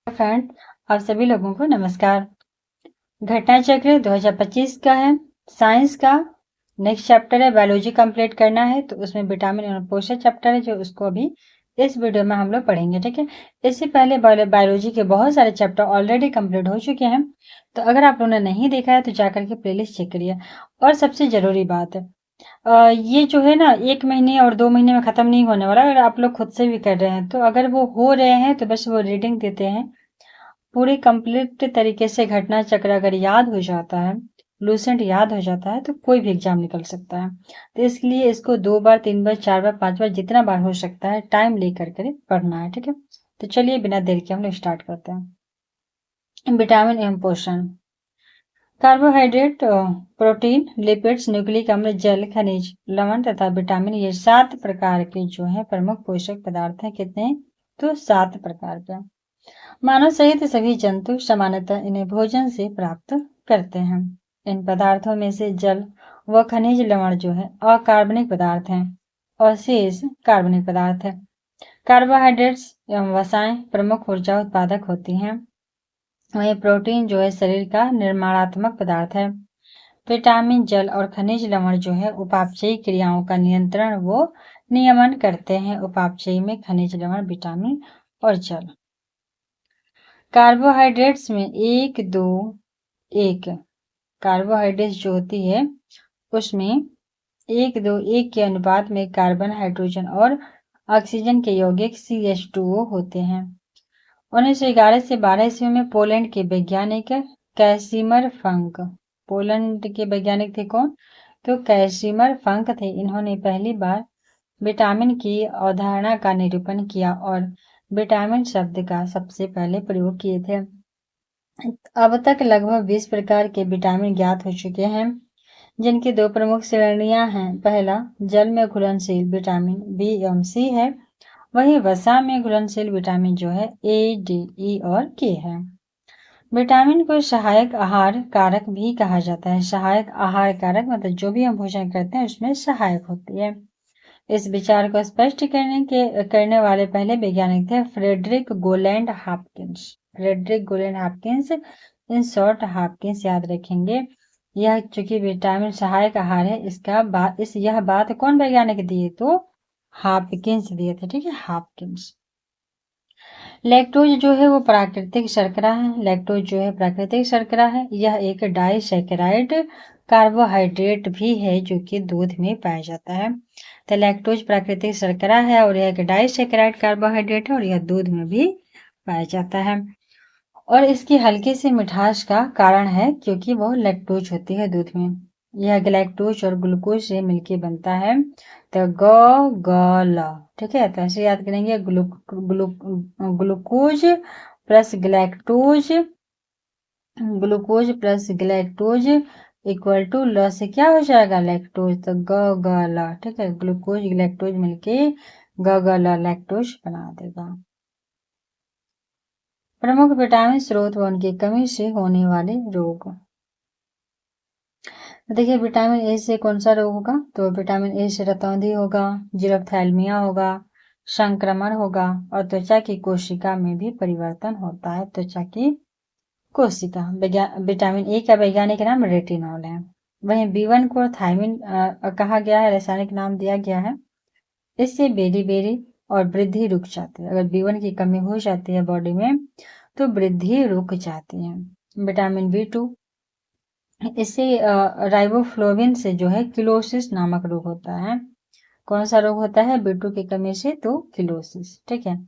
Friend, आप सभी लोगों को नमस्कार। घटना चक्र 2025 का है, साइंस का नेक्स्ट चैप्टर है, बायोलॉजी कंप्लीट करना है तो उसमें विटामिन और पोषण चैप्टर है जो उसको अभी इस वीडियो में हम लोग पढ़ेंगे। ठीक है, इससे पहले बायोलॉजी के बहुत सारे चैप्टर ऑलरेडी कंप्लीट हो चुके हैं, तो अगर आप लोगों ने नहीं देखा है तो जाकर के प्लेलिस्ट चेक करिए। और सबसे जरूरी बात है, ये जो है ना 1 महीने और 2 महीने में खत्म नहीं होने वाला। अगर आप लोग खुद से भी कर रहे हैं तो अगर वो हो रहे हैं तो बस वो रीडिंग देते हैं, पूरी कंप्लीट तरीके से घटना चक्र अगर याद हो जाता है, लूसेंट याद हो जाता है तो कोई भी एग्जाम निकल सकता है। तो इसलिए इसको 2 बार 3 बार 4 बार 5 बार जितना बार हो सकता है टाइम लेकर के पढ़ना है। ठीक है, तो चलिए बिना देर के हम लोग स्टार्ट करते हैं। विटामिन एवं पोषण। कार्बोहाइड्रेट, प्रोटीन, लिपिड्स, न्यूक्लिक अम्ल, जल, खनिज, लवण तथा विटामिन, ये 7 प्रकार के जो है प्रमुख पोषक पदार्थ हैं। कितने? तो 7 प्रकार के। मानव सहित सभी जंतु सामान्यतः इन्हें भोजन से प्राप्त करते हैं। इन पदार्थों में से जल व खनिज लवण जो है अकार्बनिक पदार्थ हैं और शेष कार्बनिक पदार्थ है। कार्बोहाइड्रेट्स एवं वसाएं प्रमुख ऊर्जा उत्पादक होती हैं। वहीं प्रोटीन जो है शरीर का निर्माणात्मक पदार्थ है। विटामिन, जल और खनिज लवण जो है उपापचयी क्रियाओं का नियंत्रण व नियमन करते हैं। उपापचयी में खनिज लवण, विटामिन और जल। कार्बोहाइड्रेट्स में 1-2-1 कार्बोहाइड्रेट्स जो होती है उसमें 1-2-1 के अनुपात में कार्बन, हाइड्रोजन और ऑक्सीजन के यौगिक CH2O होते हैं। 1911 से 12 ईस्वी में पोलैंड के वैज्ञानिक कैसिमर फंक, पोलैंड के वैज्ञानिक थे कौन? तो कैसिमर फंक थे। इन्होंने पहली बार विटामिन की अवधारणा का निरूपण किया और विटामिन शब्द का सबसे पहले प्रयोग किए थे। अब तक लगभग 20 प्रकार के विटामिन ज्ञात हो चुके हैं, जिनकी 2 प्रमुख श्रेणियां हैं। पहला जल में घुलनशील विटामिन बी एवं सी है, वहीं वसा में घुलनशील विटामिन जो है ए, डी, ई और के है। विटामिन को सहायक आहार कारक भी कहा जाता है। सहायक आहार कारक मतलब जो भी हम भोजन करते हैं उसमें सहायक होती है। इस विचार को स्पष्ट करने वाले पहले वैज्ञानिक थे Frederick Gowland Hopkins. Frederick Gowland Hopkins, in short Hopkins याद रखेंगे। यह चूंकि विटामिन सहायक आहार है, यह बात कौन वैज्ञानिक दिए? तो हॉपकिंस दिए थे। ठीक है, हॉपकिंस। लैक्टोज जो है वो प्राकृतिक शर्करा है। लैक्टोज जो है प्राकृतिक शर्करा है। यह एक डाइसैकेराइड कार्बोहाइड्रेट भी है जो कि दूध में पाया जाता है। तो लैक्टोज प्राकृतिक शर्करा है और यह एक डाइसैकेराइड कार्बोहाइड्रेट है और यह दूध में भी पाया जाता है। और इसकी हल्की सी मिठास का कारण है क्योंकि वह लैक्टोज होती है दूध में। यह ग्लैक्टोज और ग्लूकोज से मिलकर बनता है, तो गल। ठीक है, तो ऐसे याद करेंगे, glucose plus galactose, glucose plus galactose equal to ल से क्या हो जाएगा? लैक्टोज। तो गल। ठीक है, ग्लूकोज ग्लैक्टोज मिलके गल लैक्टोज बना देगा। प्रमुख विटामिन स्रोत व उनकी कमी से होने वाले रोग। देखिए, विटामिन ए से कौन सा रोग होगा? तो विटामिन ए से रतौंधी होगा, जीरोफ्थैल्मिया होगा, संक्रमण होगा और त्वचा की कोशिका में भी परिवर्तन होता है। त्वचा की कोशिका। विटामिन ए का वैज्ञानिक नाम रेटिनॉल है। वहीं B1 को थायमिन कहा गया है, रासायनिक नाम दिया गया है। इससे बेरी और वृद्धि रुक जाती है। अगर B1 की कमी हो जाती है बॉडी में तो वृद्धि रुक जाती है। विटामिन B2, इससे राइबोफ्लोविन से जो है किलोसिस नामक रोग होता है। कौन सा रोग होता है B2 की कमी से? तो किलोसिस। ठीक है,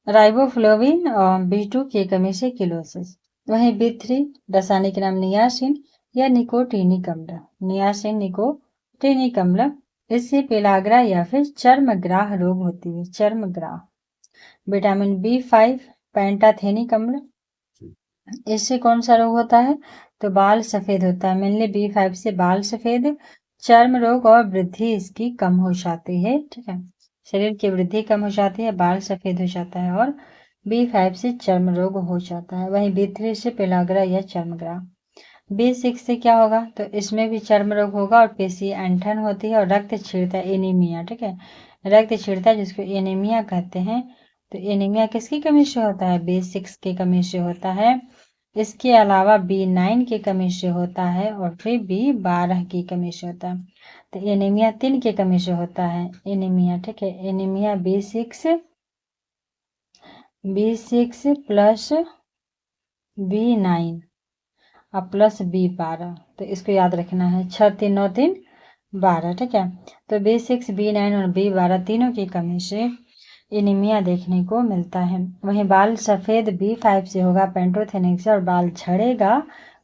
राइबोफ्लोविन और B2 की कमी से किलोसिस। वहीं B3 रासायनिक नाम नियासिन या निकोटीनिक अम्ल। नियासिन, निकोटीनिक अम्ल, इससे पेलाग्रा या फिर चर्मग्राह रोग होती है। चर्मग्राह। विटामिन B5 पेंटाथेनिक अम्ल, इससे कौन सा रोग होता है? तो बाल सफेद होता है। मेनली B5 से बाल सफेद, चर्म रोग और वृद्धि इसकी कम हो जाती है। ठीक है, शरीर की वृद्धि कम हो जाती है, बाल सफेद हो जाता है और B5 से चर्म रोग हो जाता है। वहीं B3 से पेलाग्रा या चर्मग्राह। B6 से क्या होगा? तो इसमें भी चर्म रोग होगा और पेशी ऐंठन होती है और रक्त छीड़ता है, एनीमिया। ठीक है, रक्त छीड़ता है जिसको एनीमिया कहते हैं। तो एनीमिया किसकी कमी से होता है? B6 की कमी से होता है। इसके अलावा B9 की कमी से होता है और फिर B12 की कमी से होता है। तो एनीमिया 3 की कमी से होता है एनीमिया, ठीक है। एनीमिया B6 प्लस B9 और प्लस B12, तो इसको याद रखना है। 6 3 9 3 12, ठीक है। तो B6 B9 और B12 तीनों की कमी से एनीमिया देखने को मिलता है। वहीं बाल सफेद B5 से होगा पेंटोथेनिक से, और बाल झड़ेगा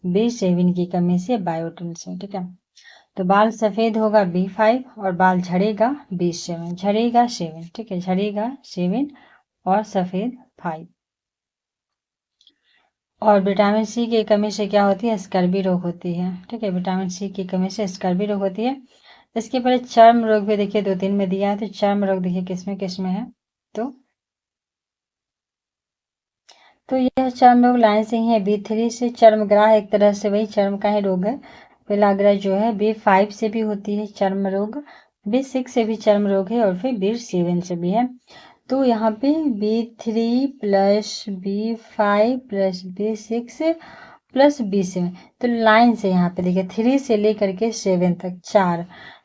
B7 की कमी से बायोटिन से, ठीक है। तो बाल सफेद होगा B5 और बाल झड़ेगा B7, झड़ेगा 7, ठीक है, झड़ेगा 7 और सफेद 5। और विटामिन सी की कमी से क्या होती है? स्कर्वी रोग होती है, ठीक है। विटामिन सी की कमी से स्कर्वी रोग होती है। इसके पहले चर्म रोग भी देखिए 2-3 में दिया है, तो चर्म रोग देखिए किसमें है। तो यह चर्म रोग लाइन से ही है। B3 से चर्मग्राह, एक तरह से वही चर्म का ही रोग है। पेलाग्रा जो है B5 से भी होती है चर्म रोग, B6 से भी चर्म रोग है, और फिर B7 से भी है। तो यहाँ पे B3 plus B5 plus B6 plus B7, तो लाइन से यहाँ पे देखिए 3 से लेकर के 7 तक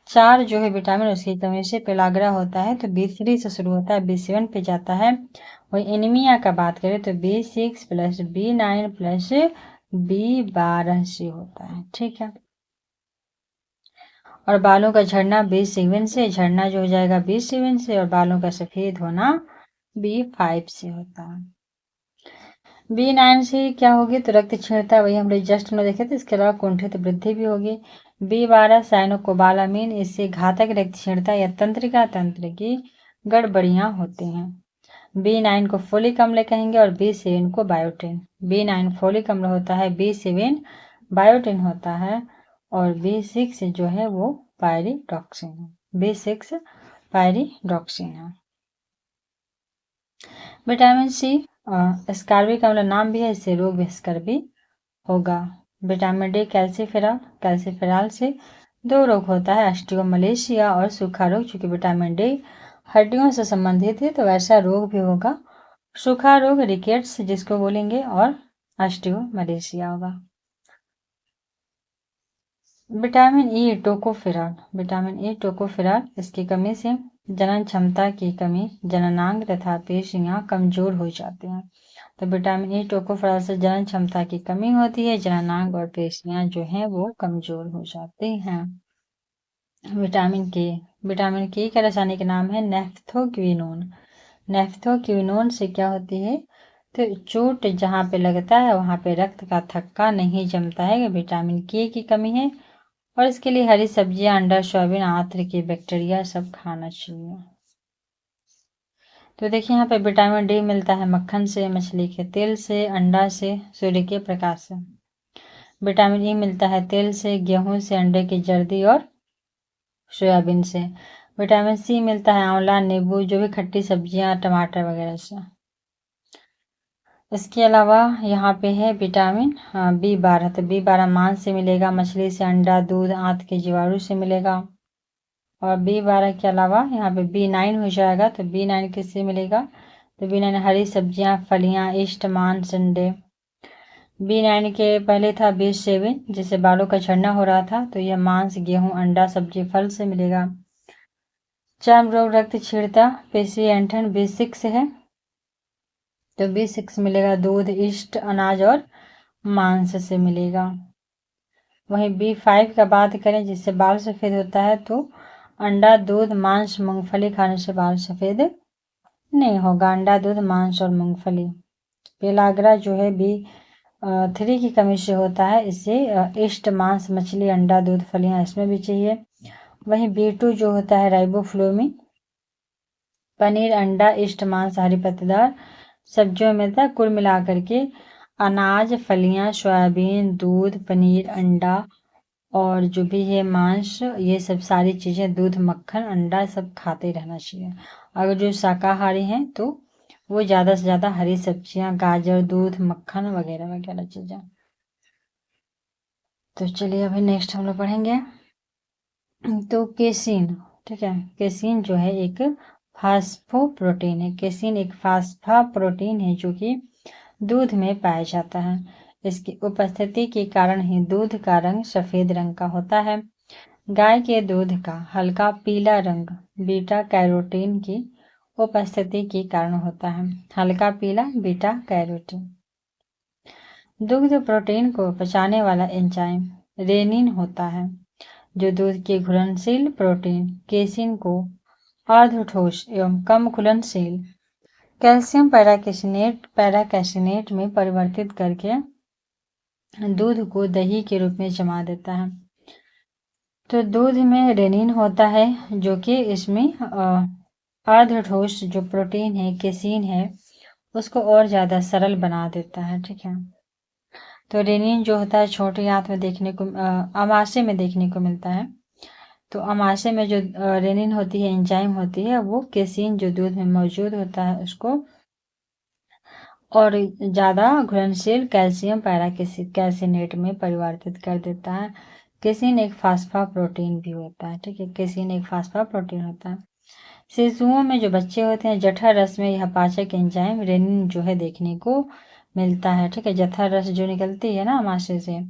चार जो है विटामिन उसकी कमी से पेलाग्रा होता है। तो B3 से शुरू होता है, B7 पे जाता है। वही एनीमिया का बात करें तो B6 plus B9 plus B12 से होता है, ठीक है। और बालों का झड़ना B7 से, झड़ना जो हो जाएगा B7 से, और बालों का सफेद होना B5 से होता है। B9 से क्या होगी? तो रक्त क्षीणता, वही हम लोग जस्ट में देखे थे। इसके अलावा कुंठित वृद्धि भी होगी। B12 साइनोकोबालामीन, इससे घातक रक्त क्षीणता या तंत्र की गड़बड़ियां होती हैं। B9 को फोलिक अम्ल कहेंगे और B7 को बायोटिन। B9 फोलिक अम्ल होता है, B7 बायोटिन होता है, और B6 जो है वो पायरिडॉक्सिन है। B6 पायरिडॉक्सिन है। विटामिन सी स्कार्बिक अम्ल नाम भी है, इससे रोग भी स्कर्वी होगा। विटामिन डी कैल्सीफेरॉल से 2 रोग होता है, ऑस्टियोमलेशिया और सूखा रोग। चूंकि विटामिन डी हड्डियों से संबंधित है तो वैसा रोग भी होगा। सूखा रोग रिकेट्स जिसको बोलेंगे, और ऑस्टियोमलेशिया होगा। विटामिन ई टोकोफेरॉल, इसकी कमी से जनन क्षमता की कमी, जननांग तथा पेशियां कमजोर हो जाते हैं। तो विटामिन ई टोकोफेरॉल से जनन क्षमता की कमी होती है, जननांग और पेशियां जो हैं वो कमजोर हो जाते हैं। विटामिन के का रासायनिक नाम है नेफ्थोक्विनोन। नेफ्थोक्विनोन से क्या होती है? तो चोट जहाँ पे लगता है वहाँ पे रक्त का थक्का नहीं जमता है, विटामिन के की कमी है। और इसके लिए हरी सब्जियां, अंडा, सोयाबीन, आंत्र के बैक्टीरिया सब खाना चाहिए। तो देखिए यहाँ पे विटामिन डी मिलता है मक्खन से, मछली के तेल से, अंडा से, सूर्य के प्रकाश से। विटामिन ई मिलता है तेल से, गेहूं से, अंडे की जर्दी और सोयाबीन से। विटामिन सी मिलता है आंवला, नींबू, जो भी खट्टी सब्जियां, टमाटर वगैरह से। इसके अलावा यहाँ पे है विटामिन B12, तो B12 मांस से मिलेगा, मछली से, अंडा, दूध, आंत के जीवाणु से मिलेगा। और B12 के अलावा यहाँ पे B9 हो जाएगा, तो B9 किससे मिलेगा? तो B9 हरी सब्जियां, फलियां, ईस्ट, मांस, अंडे। B9 के पहले था B7 जिससे बालों का झड़ना हो रहा था, तो यह मांस, गेहूं, अंडा, सब्जी, फल से मिलेगा। चर्म रोग, रक्त क्षीणता, पेशी ऐंठन B6 है, तो B6 मिलेगा दूध, ईस्ट, अनाज और मांस से मिलेगा। वहीं B5 का बात करें जिससे बाल सफेद होता है, तो अंडा, दूध, मांस, मूंगफली खाने से बाल सफेद नहीं होगा। अंडा, दूध, मांस और मूंगफली। पेलाग्रा जो है B3 की कमी से होता है, इससे ईस्ट, मांस, मछली, अंडा, दूध, फलियां इसमें भी चाहिए। वहीं B2 जो होता है राइबोफ्लोमिन, पनीर, अंडा, ईस्ट, मांस, हरी पत्तेदार सब्जियों में था। कुल मिलाकर के अनाज, फलियां, सोयाबीन, दूध, पनीर, अंडा और जो भी है मांस, ये सब सारी चीज़ें, दूध, मक्खन, अंडा, सब खाते रहना चाहिए। अगर जो शाकाहारी हैं तो वो ज़्यादा से ज़्यादा हरी सब्जियां, गाजर, दूध, मक्खन वगैरह वगैरह चीज़ें। तो चलिए अभी नेक्स्ट हम लोग पढ़ेंगे। तो केसिन, ठीक है, केसिन जो है एक फास्फोप्रोटीन है। केसीन एक फास्फोप्रोटीन है जो कि दूध में पाया जाता है। इसकी उपस्थिति के कारण ही दूध का रंग सफेद रंग का होता है। गाय के दूध का हल्का पीला रंग बीटा कैरोटीन की उपस्थिति के कारण होता है। हल्का पीला बीटा कैरोटीन। दुग्ध प्रोटीन को पचाने वाला एंजाइम रेनिन होता है जो दूध के घुलनशील प्रोटीन केसिन को अर्धठोस एवं कम घुलनशील कैल्शियम पैराकैसिनेट में परिवर्तित करके दूध को दही के रूप में जमा देता है। तो दूध में रेनिन होता है जो कि इसमें अर्धठोस जो प्रोटीन है केसिन है उसको और ज़्यादा सरल बना देता है। ठीक है, तो रेनिन जो होता है छोटी आंत में देखने को अमाशय में देखने को मिलता है। तो अमाशय में जो रेनिन होती है एंजाइम होती है वो केसिन जो दूध में मौजूद होता है उसको और ज़्यादा घुलनशील कैल्शियम पैराकैसिनेट में परिवर्तित कर देता है। केसिन एक फास्फोप्रोटीन भी होता है। ठीक है, केसिन एक फास्फोप्रोटीन होता है। शिशुओं में जो बच्चे होते हैं जठर रस में यह पाचक एंजाइम रेनिन जो है देखने को मिलता है। ठीक है, जठर रस जो निकलती है ना अमाशय से,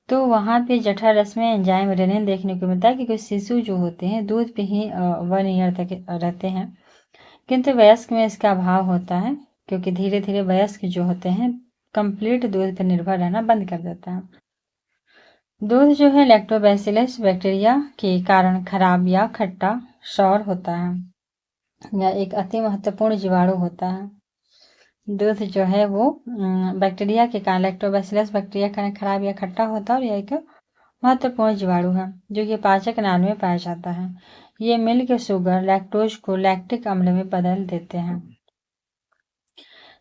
तो वहाँ पे जठर रस में एंजाइम रेनिन देखने को मिलता है क्योंकि शिशु जो होते हैं दूध पे ही 1 ईयर तक रहते हैं, किंतु वयस्क में इसका अभाव होता है क्योंकि धीरे धीरे वयस्क जो होते हैं कंप्लीट दूध पर निर्भर रहना बंद कर देता है। दूध जो है लैक्टोबैसिलस बैक्टीरिया के कारण खराब या खट्टा सौर होता है या एक अति महत्वपूर्ण जीवाणु होता है। दूध जो है वो बैक्टीरिया के कारण लैक्टोबैसिलस बैक्टीरिया के कारण खराब या खट्टा होता है और यह एक महत्वपूर्ण जीवाणु है जो कि पाचक नाल में पाया जाता है। ये मिल्क शुगर लैक्टोज को लैक्टिक अम्ल में बदल देते हैं।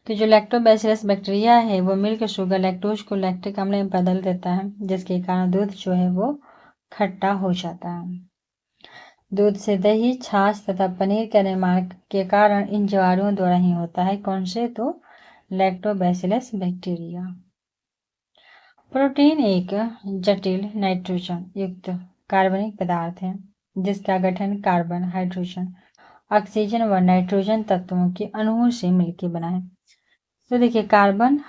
तो जो लैक्टोबैसिलस बैक्टीरिया है वो मिल्क शुगर लैक्टोज को लैक्टिक अम्ल में बदल देता है जिसके कारण दूध जो है वो खट्टा हो जाता है। दूध से दही छाछ तथा पनीर के निर्माण के कारण इन जीवाणुओं द्वारा ही होता है। कौन से? तो लैक्टोबैसिलस बैक्टीरिया। प्रोटीन एक जटिल नाइट्रोजन युक्त कार्बनिक पदार्थ है जिसका गठन कार्बन हाइड्रोजन ऑक्सीजन व नाइट्रोजन तत्वों के अणुओं से मिलकर बना है। तो देखिए कार्बन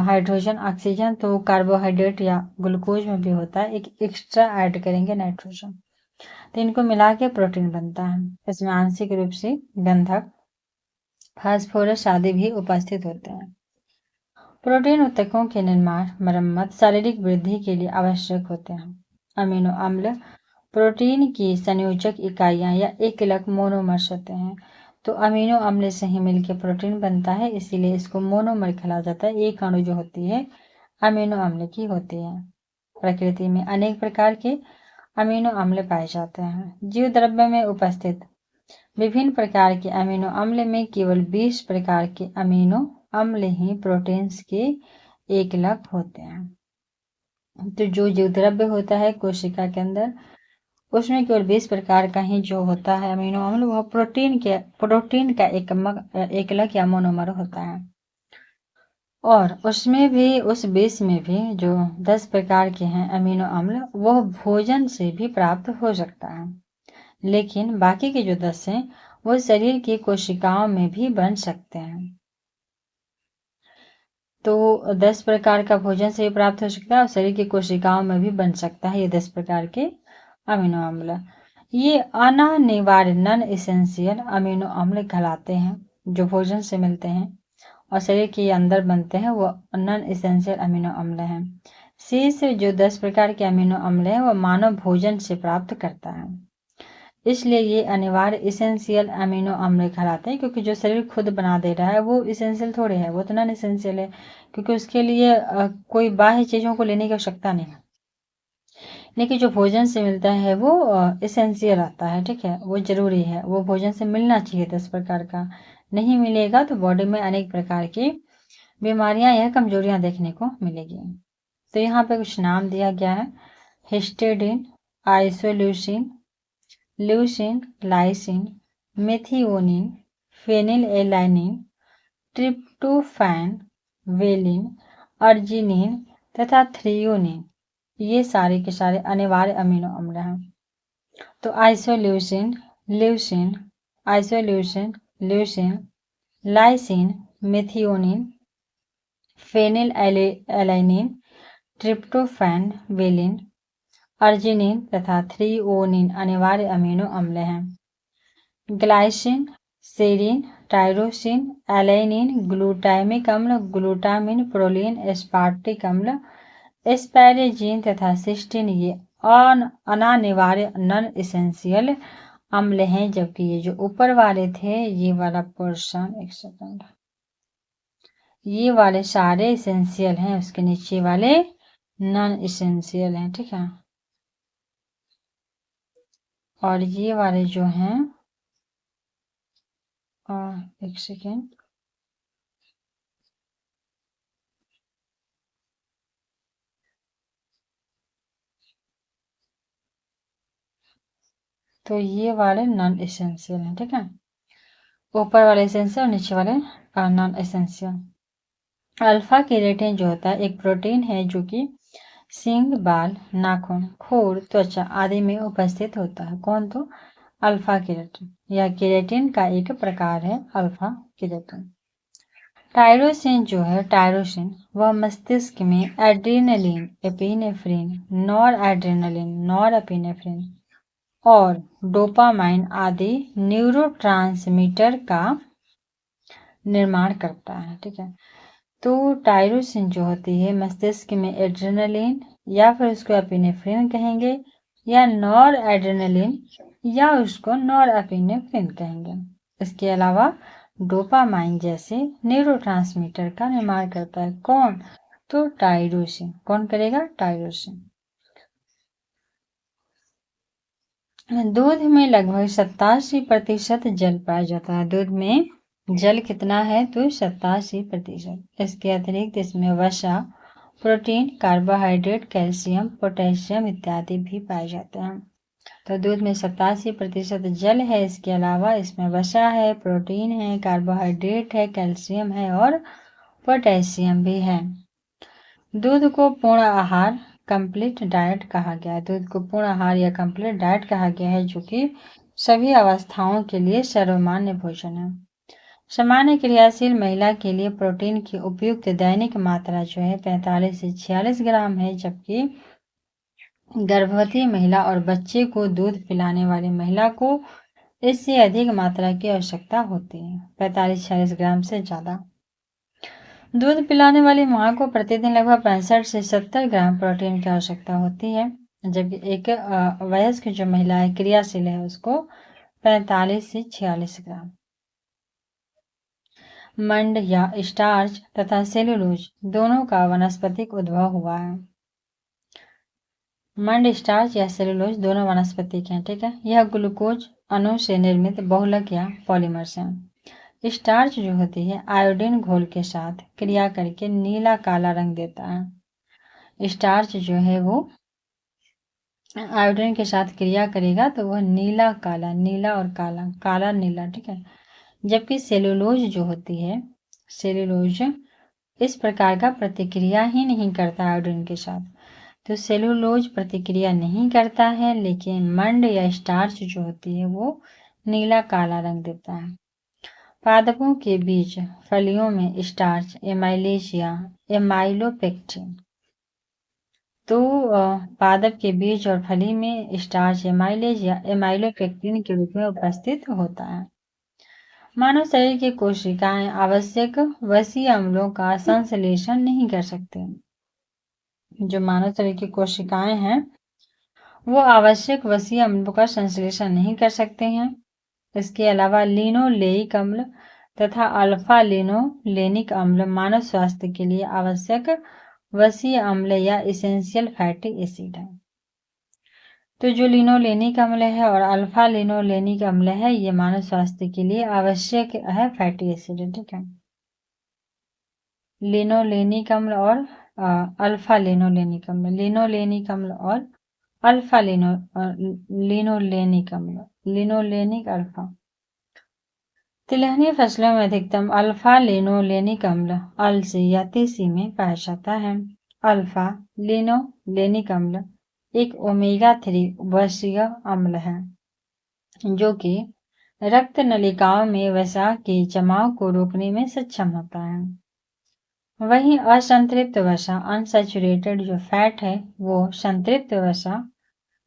हाइड्रोजन ऑक्सीजन तो कार्बोहाइड्रेट या ग्लूकोज में भी होता है, एक एक्स्ट्रा ऐड करेंगे नाइट्रोजन, तो इनको मिला के प्रोटीन बनता है। इसमें आंशिक रूप से गंधक फास्फोरस आदि भी उपस्थित होते हैं। प्रोटीन ऊतकों के निर्माण मरम्मत शारीरिक वृद्धि के लिए आवश्यक होते हैं। अमीनो अम्ल प्रोटीन की संयोजक इकाइयां या एकलक मोनोमर्स होते हैं। तो अमीनो अम्ल से ही मिलकर प्रोटीन बनता है, इसीलिए इसको मोनोमर कहा जाता है। एक अणु जो होती है अमीनो अम्ल की होती है। प्रकृति में अनेक प्रकार के अमीनो अम्ल पाए जाते हैं। जीव द्रव्य में उपस्थित विभिन्न प्रकार के अमीनो अम्ल में केवल 20 प्रकार के अमीनो अम्ल ही प्रोटीन्स के एकलक होते हैं। तो जो जीव द्रव्य होता है कोशिका के अंदर उसमें केवल 20 प्रकार का ही जो होता है अमीनो अम्ल वह प्रोटीन का एकलक या मोनोमर होता है। और उसमें भी उस 20 में भी जो 10 प्रकार के हैं अमीनो अम्ल वह भोजन से भी प्राप्त हो सकता है, लेकिन बाकी के जो 10 हैं वो शरीर की कोशिकाओं में भी बन सकते हैं। तो 10 प्रकार का भोजन से भी प्राप्त हो सकता है और शरीर की कोशिकाओं में भी बन सकता है ये 10 प्रकार के अमीनो अम्ल। ये अनिवार्य नॉन एसेंशियल अमीनो अम्ल कहलाते हैं जो भोजन से मिलते हैं और शरीर के अंदर बनते हैं, वो नॉन एसेंशियल अमीनो अम्ल हैं। शेष जो 10 प्रकार के अमीनो अम्ल हैं वो मानव भोजन से प्राप्त करता है, इसलिए ये अनिवार्य इसेंशियल अमीनो अम्ल कहलाते हैं। क्योंकि जो शरीर खुद बना दे रहा है वो इसेंशियल थोड़े है, वो तो नॉन इसेंशियल है क्योंकि उसके लिए कोई बाह्य चीज़ों को लेने की आवश्यकता नहीं है। लेकिन जो भोजन से मिलता है वो इसेंशियल आता है। ठीक है, वो जरूरी है, वो भोजन से मिलना चाहिए 10 प्रकार का। नहीं मिलेगा तो बॉडी में अनेक प्रकार की बीमारियां या कमजोरियां देखने को मिलेगी। तो यहाँ पे कुछ नाम दिया गया है: histidine, isoleucine, leucine, lysine, methionine, phenylalanine, tryptophan, valine, arginine तथा थ्रियोनिन, ये सारे के सारे अनिवार्य अमीनो अम्ल हैं। तो isoleucine, leucine, isoleucine, leucine, lysine, methionine, phenylalanine, tryptophan, valine, arginine तथा थ्रीओनिन अनिवार्य अमीनो अम्ल हैं। Glycine, serine, tyrosine, alanine, glutamic अम्ल, ग्लूटामिन, प्रोलीन, एस्पार्टिक अम्ल, एस्पैरेजीन तथा सिस्टीन ये अनानिवार्य नॉन एसेंशियल अम्ल हैं, जबकि ये जो ऊपर वाले थे ये वाला पोर्शन, एक सेकंड, ये वाले सारे इसेंशियल हैं, उसके नीचे वाले नॉन इसेंशियल हैं। ठीक है, और ये वाले जो हैं एक सेकेंड, तो ये वाले नॉन एसेंशियल हैं। ठीक है, ऊपर वाले एसेंशियल और नीचे वाले नॉन एसेंशियल। अल्फा केराटिन जो होता है एक प्रोटीन है जो कि सींग, बाल, नाखून, खुर, त्वचा आदि में उपस्थित होता है। कौन? तो अल्फा केराटिन। यह केराटिन का एक प्रकार है, अल्फा केराटिन। टायरोसिन जो है, टायरोसिन वह मस्तिष्क में एड्रेनलिन, एपिनेफ्रिन, नॉर एपिनेफ्रिन और डोपामाइन आदि न्यूरोट्रांसमीटर का निर्माण करता है। ठीक है, तो टायरोसिन जो होती है मस्तिष्क में एड्रेनलिन या फिर उसको एपिनेफ्रिन कहेंगे, या नॉर एड्रेनलिन या उसको नॉर एपिनेफ्रिन कहेंगे। इसके अलावा डोपामाइन जैसे न्यूरोट्रांसमीटर का निर्माण करता है। कौन? तो टायरोसिन। कौन करेगा? टायरोसिन। दूध में लगभग 87% जल पाया जाता है। दूध में जल कितना है? तो 87%। इसके अतिरिक्त इसमें वसा, प्रोटीन, कार्बोहाइड्रेट, कैल्शियम, पोटेशियम इत्यादि भी पाए जाते हैं। तो दूध में 87% जल है। इसके अलावा इसमें वसा है, प्रोटीन है, कार्बोहाइड्रेट है, कैल्शियम है और पोटेशियम भी है। दूध को पूर्ण आहार, कंप्लीट डाइट कहा गया है। दूध को पूर्ण आहार या कंप्लीट डाइट कहा गया है, जो कि सभी अवस्थाओं के लिए सर्वमान्य भोजन है। सामान्य क्रियाशील महिला के लिए प्रोटीन की उपयुक्त दैनिक मात्रा जो है 45 से 46 ग्राम है, जबकि गर्भवती महिला और बच्चे को दूध पिलाने वाली महिला को इससे अधिक मात्रा की आवश्यकता होती है, 45-46 ग्राम से ज़्यादा। दूध पिलाने वाली मां को प्रतिदिन लगभग 65 से 70 ग्राम प्रोटीन की आवश्यकता होती है, जबकि एक वयस्क जो महिला है, क्रियाशील है, उसको 45 से 46 ग्राम। मंड या स्टार्च तथा सेलुलोज दोनों का वानस्पतिक उद्भव हुआ है। मंड, स्टार्च या सेलुलोज दोनों वानस्पतिक हैं। ठीक है, यह ग्लूकोज अणु से निर्मित बहुलक या पॉलीमर्स हैं। स्टार्च जो होती है आयोडीन घोल के साथ क्रिया करके नीला काला रंग देता है। स्टार्च जो है वो आयोडीन के साथ क्रिया करेगा तो वह नीला काला, नीला और काला, काला नीला। ठीक है, जबकि सेलुलोज जो होती है, सेलुलोज इस प्रकार का प्रतिक्रिया ही नहीं करता आयोडीन के साथ, तो सेलुलोज प्रतिक्रिया नहीं करता है, लेकिन मंड या स्टार्च जो होती है वो नीला काला रंग देता है। पादपों के बीज फलियों में स्टार्च, एमाइलेज या एमाइलोपेक्टिन। तो पादप के बीज और फली में स्टार्च एमाइलेज या एमाइलोपेक्टिन के रूप में उपस्थित होता है। मानव शरीर की कोशिकाएं आवश्यक वसीय अम्लों का संश्लेषण नहीं कर सकते। जो मानव शरीर की कोशिकाएं हैं वो आवश्यक वसीय अम्लों का संश्लेषण नहीं कर सकते हैं। इसके अलावा लिनोलेइक अम्ल तथा अल्फा लिनोलेनिक अम्ल मानव स्वास्थ्य के लिए आवश्यक वसीय अम्ल या इसेंशियल फैटी एसिड है। तो जो लिनोलेनिक अम्ल है और अल्फा लिनोलेनिक अम्ल है ये मानव स्वास्थ्य के लिए आवश्यक है फैटी एसिड। ठीक है, लिनोलेनिक अम्ल और अल्फा लिनोलेनिक अम्ल, लिनोलेनिक अम्ल और अल्फा लिनोलेनिक अम्ल, लिनोलेनिक अल्फा। तिलहनी फसलों में अधिकतम अल्फा लिनोलेनिक अम्ल अलसी या तीसी में पाया जाता है। अल्फा लिनोलेनिक अम्ल एक ओमेगा 3 वसीय अम्ल है, जो कि रक्त नलिकाओं में वसा के जमाव को रोकने में सक्षम होता है। वहीं असंतृप्त वसा अनसैचुरेटेड जो फैट है वो संतृप्त वसा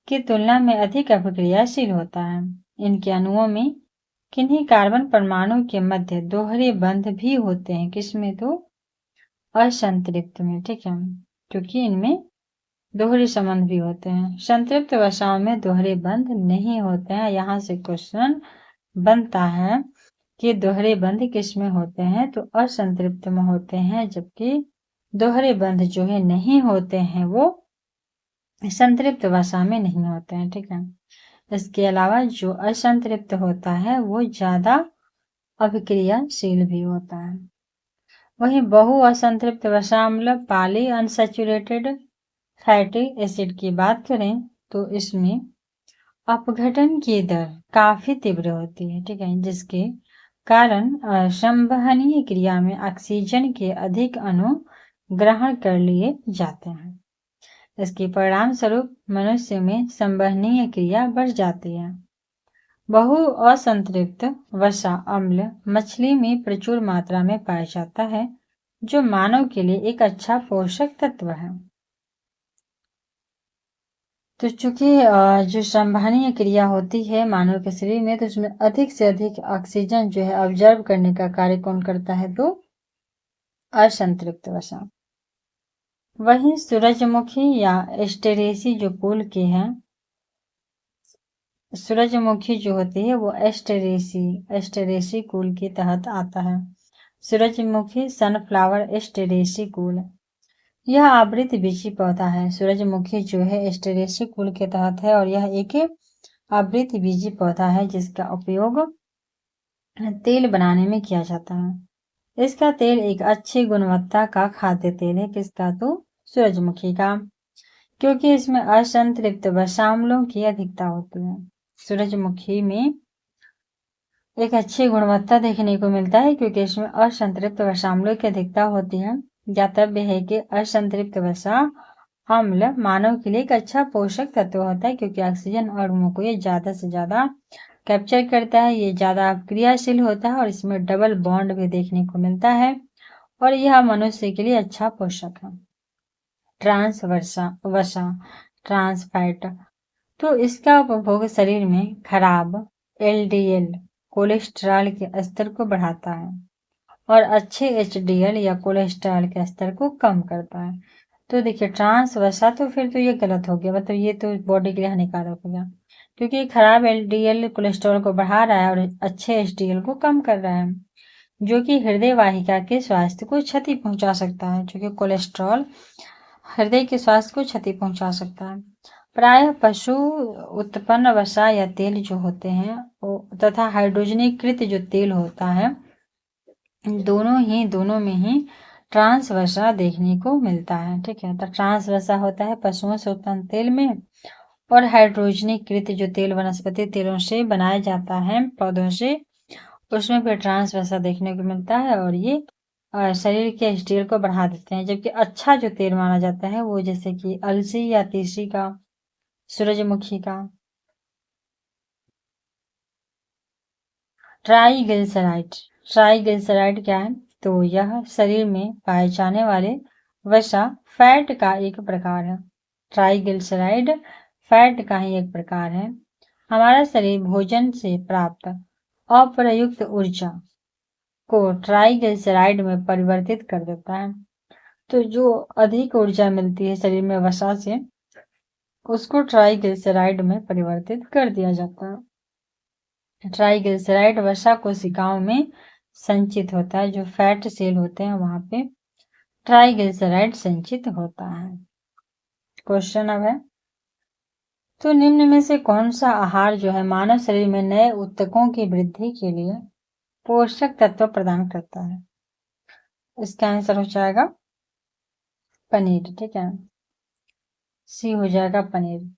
की तुलना में अधिक अभिक्रियाशील होता है। इनके अणुओं में किन्हीं कार्बन परमाणु के मध्य दोहरे बंध भी होते हैं। किसमें? तो असंतृप्त में, ठीक है, क्योंकि इनमें दोहरे संबंध भी होते हैं। संतृप्त वसाओं में दोहरे बंध नहीं होते हैं। यहाँ से क्वेश्चन बनता है कि दोहरे बंध किसमें होते हैं? तो असंतृप्त में होते हैं, जबकि दोहरे बंध जो है नहीं होते हैं वो संतृप्त वसा में नहीं होते हैं, ठीक है। इसके अलावा जो असंतृप्त होता है वो ज्यादा अभिक्रियाशील भी होता है। वहीं बहु असंतृप्त वसाम्ल पॉली अनसैचुरेटेड फैटी एसिड की बात करें तो इसमें अपघटन की दर काफी तीव्र होती है, ठीक है, जिसके कारण संवहनीय क्रिया में ऑक्सीजन के अधिक अणु ग्रहण कर लिए जाते हैं। इसके परिणाम स्वरूप मनुष्य में संवहनीय क्रिया बढ़ जाती है। बहु असंतृप्त वसा अम्ल मछली में प्रचुर मात्रा में पाया जाता है, जो मानव के लिए एक अच्छा पोषक तत्व है। तो चूंकि जो संवहनीय क्रिया होती है मानव के शरीर में, तो उसमें अधिक से अधिक ऑक्सीजन जो है ऑब्जर्व करने का कार्य कौन करता है? तो असंतृप्त वसा। वहीं सूरजमुखी या एस्टेरेसी जो कुल के हैं, सूरजमुखी जो होती है वो एस्टेरेसी कुल के तहत आता है। सूरजमुखी सनफ्लावर एस्टेरेसी कुल, यह आवृतबीजी पौधा है। सूरजमुखी जो है एस्टेरेसी कुल के तहत है और यह एक आवृतबीजी पौधा है जिसका उपयोग तेल बनाने में किया जाता है। इसका तेल एक अच्छी गुणवत्ता का खाद्य तेल है। किसका? तो सूरजमुखी का, क्योंकि इसमें असंतृप्त वसाम्लों की अधिकता होती है। सूरजमुखी में एक अच्छी गुणवत्ता देखने को मिलता है क्योंकि इसमें असंतृप्त वसाम्लों की अधिकता होती है। ज्ञातव्य है कि असंतृप्त वसा अम्ल मानव के लिए एक अच्छा पोषक तत्व होता है क्योंकि ऑक्सीजन अणुओं को ये ज्यादा से ज्यादा कैप्चर करता है। ये ज्यादा क्रियाशील होता है और इसमें डबल बॉन्ड भी देखने को मिलता है और यह मनुष्य के लिए अच्छा पोषक है। ट्रांस ट्रांस फैट, तो इसका उपभोग शरीर में खराब LDL कोलेस्ट्रॉल के स्तर को बढ़ाता है और अच्छे HDL या कोलेस्ट्रॉल के स्तर को कम करता है। तो देखिए ट्रांस वसा, तो फिर तो ये गलत हो गया, मतलब ये तो बॉडी के लिए हानिकारक हो गया क्योंकि खराब LDL कोलेस्ट्रॉल को बढ़ा रहा है और अच्छे HDL को कम कर रहा है, जो कि हृदय वाहिका के स्वास्थ्य को क्षति पहुंचा सकता है। क्योंकि कोलेस्ट्रॉल हृदय के स्वास्थ्य को क्षति पहुंचा सकता है। प्रायः पशु उत्पन्न वसा या तेल जो होते हैं तथा हाइड्रोजनीकृत जो तेल होता है, दोनों में ही ट्रांस वसा देखने को मिलता है, ठीक है। तो ट्रांस वसा होता है पशुओं से उत्पन्न तेल में, और हाइड्रोजनीकृत जो तेल वनस्पति तेलों से बनाया जाता है पौधों से, उसमें भी ट्रांस वसा देखने को मिलता है और ये शरीर के HDL को बढ़ा देते हैं। जबकि अच्छा जो तेल माना जाता है वो जैसे कि अलसी या तीसी का, सूरजमुखी का। ट्राइग्लिसराइड क्या है? तो यह शरीर में पाए जाने वाले वसा फैट का एक प्रकार है। ट्राइग्लिसराइड फैट का ही एक प्रकार है। हमारा शरीर भोजन से प्राप्त अप्रयुक्त ऊर्जा को ट्राइग्लिसराइड में परिवर्तित कर देता है। तो जो अधिक ऊर्जा मिलती है शरीर में वसा से, उसको ट्राइग्लिसराइड में परिवर्तित कर दिया जाता है। ट्राइग्लिसराइड वसा कोशिकाओं में संचित होता है। जो फैट सेल होते हैं वहां पे ट्राइग्लिसराइड संचित होता है। क्वेश्चन अब है, तो निम्न में से कौन सा आहार जो है मानव शरीर में नए ऊतकों की वृद्धि के लिए पोषक तत्व प्रदान करता है? इसका आंसर हो जाएगा पनीर, ठीक है, सी हो जाएगा पनीर।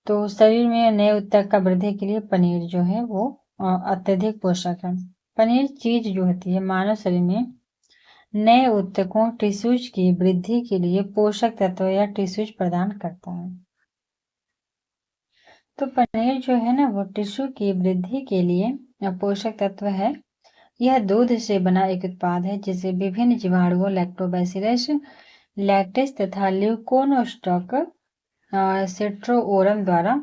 तो शरीर में नए ऊतक का वृद्धि के लिए पनीर जो है वो अत्यधिक पोषक है। पनीर चीज जो होती है मानव शरीर में नए ऊतकों टिश्यूज की वृद्धि के लिए पोषक तत्व या टिश्यूज प्रदान करता है। तो पनीर जो है ना वो टिश्यू की वृद्धि के लिए पोषक तत्व है। यह दूध से बना एक उत्पाद है जिसे विभिन्न जीवाणुओं लैक्टोबैसिलस लैक्टिस तथा ल्यूकोनोस्टॉक सिट्रोओरम द्वारा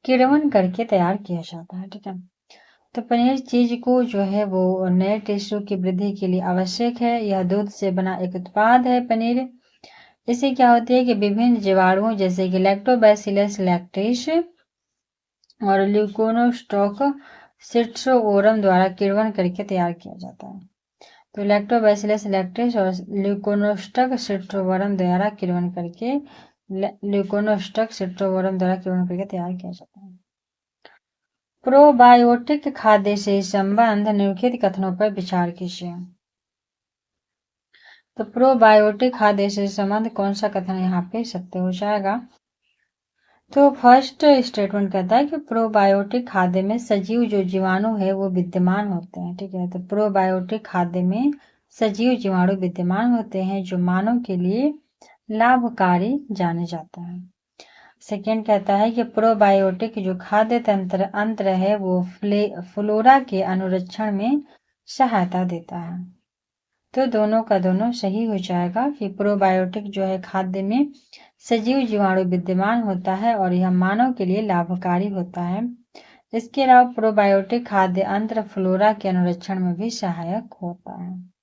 किण्वन करके तैयार किया जाता है। ठीक है, तो पनीर चीज को जो है वो नए टिश्यू की वृद्धि के लिए आवश्यक है। यह दूध से बना एक उत्पाद है। पनीर इससे क्या होती है कि विभिन्न जीवाणुओं जैसे कि लैक्टोबैसिलस लैक्टिस और ल्यूकोनोस्टॉक सिट्रोओरम द्वारा किण्वन करके तैयार किया जाता है। तो लैक्टोबैसिलस लैक्टिस और ल्यूकोनोस्टॉक सिट्रोओरम द्वारा किण्वन करके तैयार किया जाता है। प्रोबायोटिक खाद्य से संबंध निम्नलिखित कथनों पर विचार कीजिए। तो प्रोबायोटिक खाद्य से संबंध कौन सा कथन यहाँ पे सत्य हो जाएगा? तो फर्स्ट स्टेटमेंट कहता है कि प्रोबायोटिक खाद्य में सजीव जो जीवाणु है वो विद्यमान होते हैं। ठीक है, तो प्रोबायोटिक खाद्य में सजीव जीवाणु विद्यमान होते हैं जो मानव के लिए लाभकारी जाने जाता है। सेकेंड कहता है कि प्रोबायोटिक जो खाद्य तंत्र है वो फ्लोरा के अनुरक्षण में सहायता देता है। तो दोनों का दोनों सही हो जाएगा कि प्रोबायोटिक जो है खाद्य में सजीव जीवाणु विद्यमान होता है और यह मानव के लिए लाभकारी होता है। इसके अलावा प्रोबायोटिक खाद्य अंतर फ्लोरा के अनुरक्षण में भी सहायक होता है।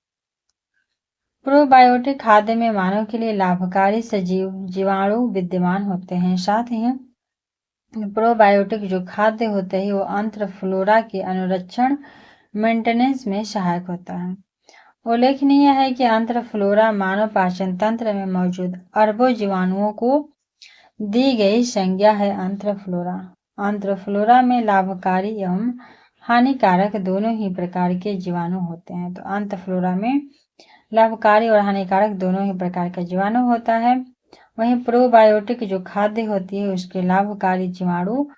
प्रोबायोटिक खाद्य में मानव के लिए लाभकारी सजीव जीवाणु विद्यमान होते हैं। साथ ही प्रोबायोटिक जो खाद्य होते हैं वो अंतर फ्लोरा के अनुरक्षण मेंटेनेंस में सहायक होता है। उल्लेखनीय है कि अंतर फ्लोरा मानव पाचन तंत्र में मौजूद अरबों जीवाणुओं को दी गई संज्ञा है। अंतर फ्लोरा में लाभकारी एवं हानिकारक दोनों ही प्रकार के जीवाणु होते हैं। तो अंतर फ्लोरा में लाभकारी और हानिकारक दोनों ही प्रकार का जीवाणु होता है। वहीं प्रोबायोटिक जो खाद्य होती है उसके लाभकारी जीवाणु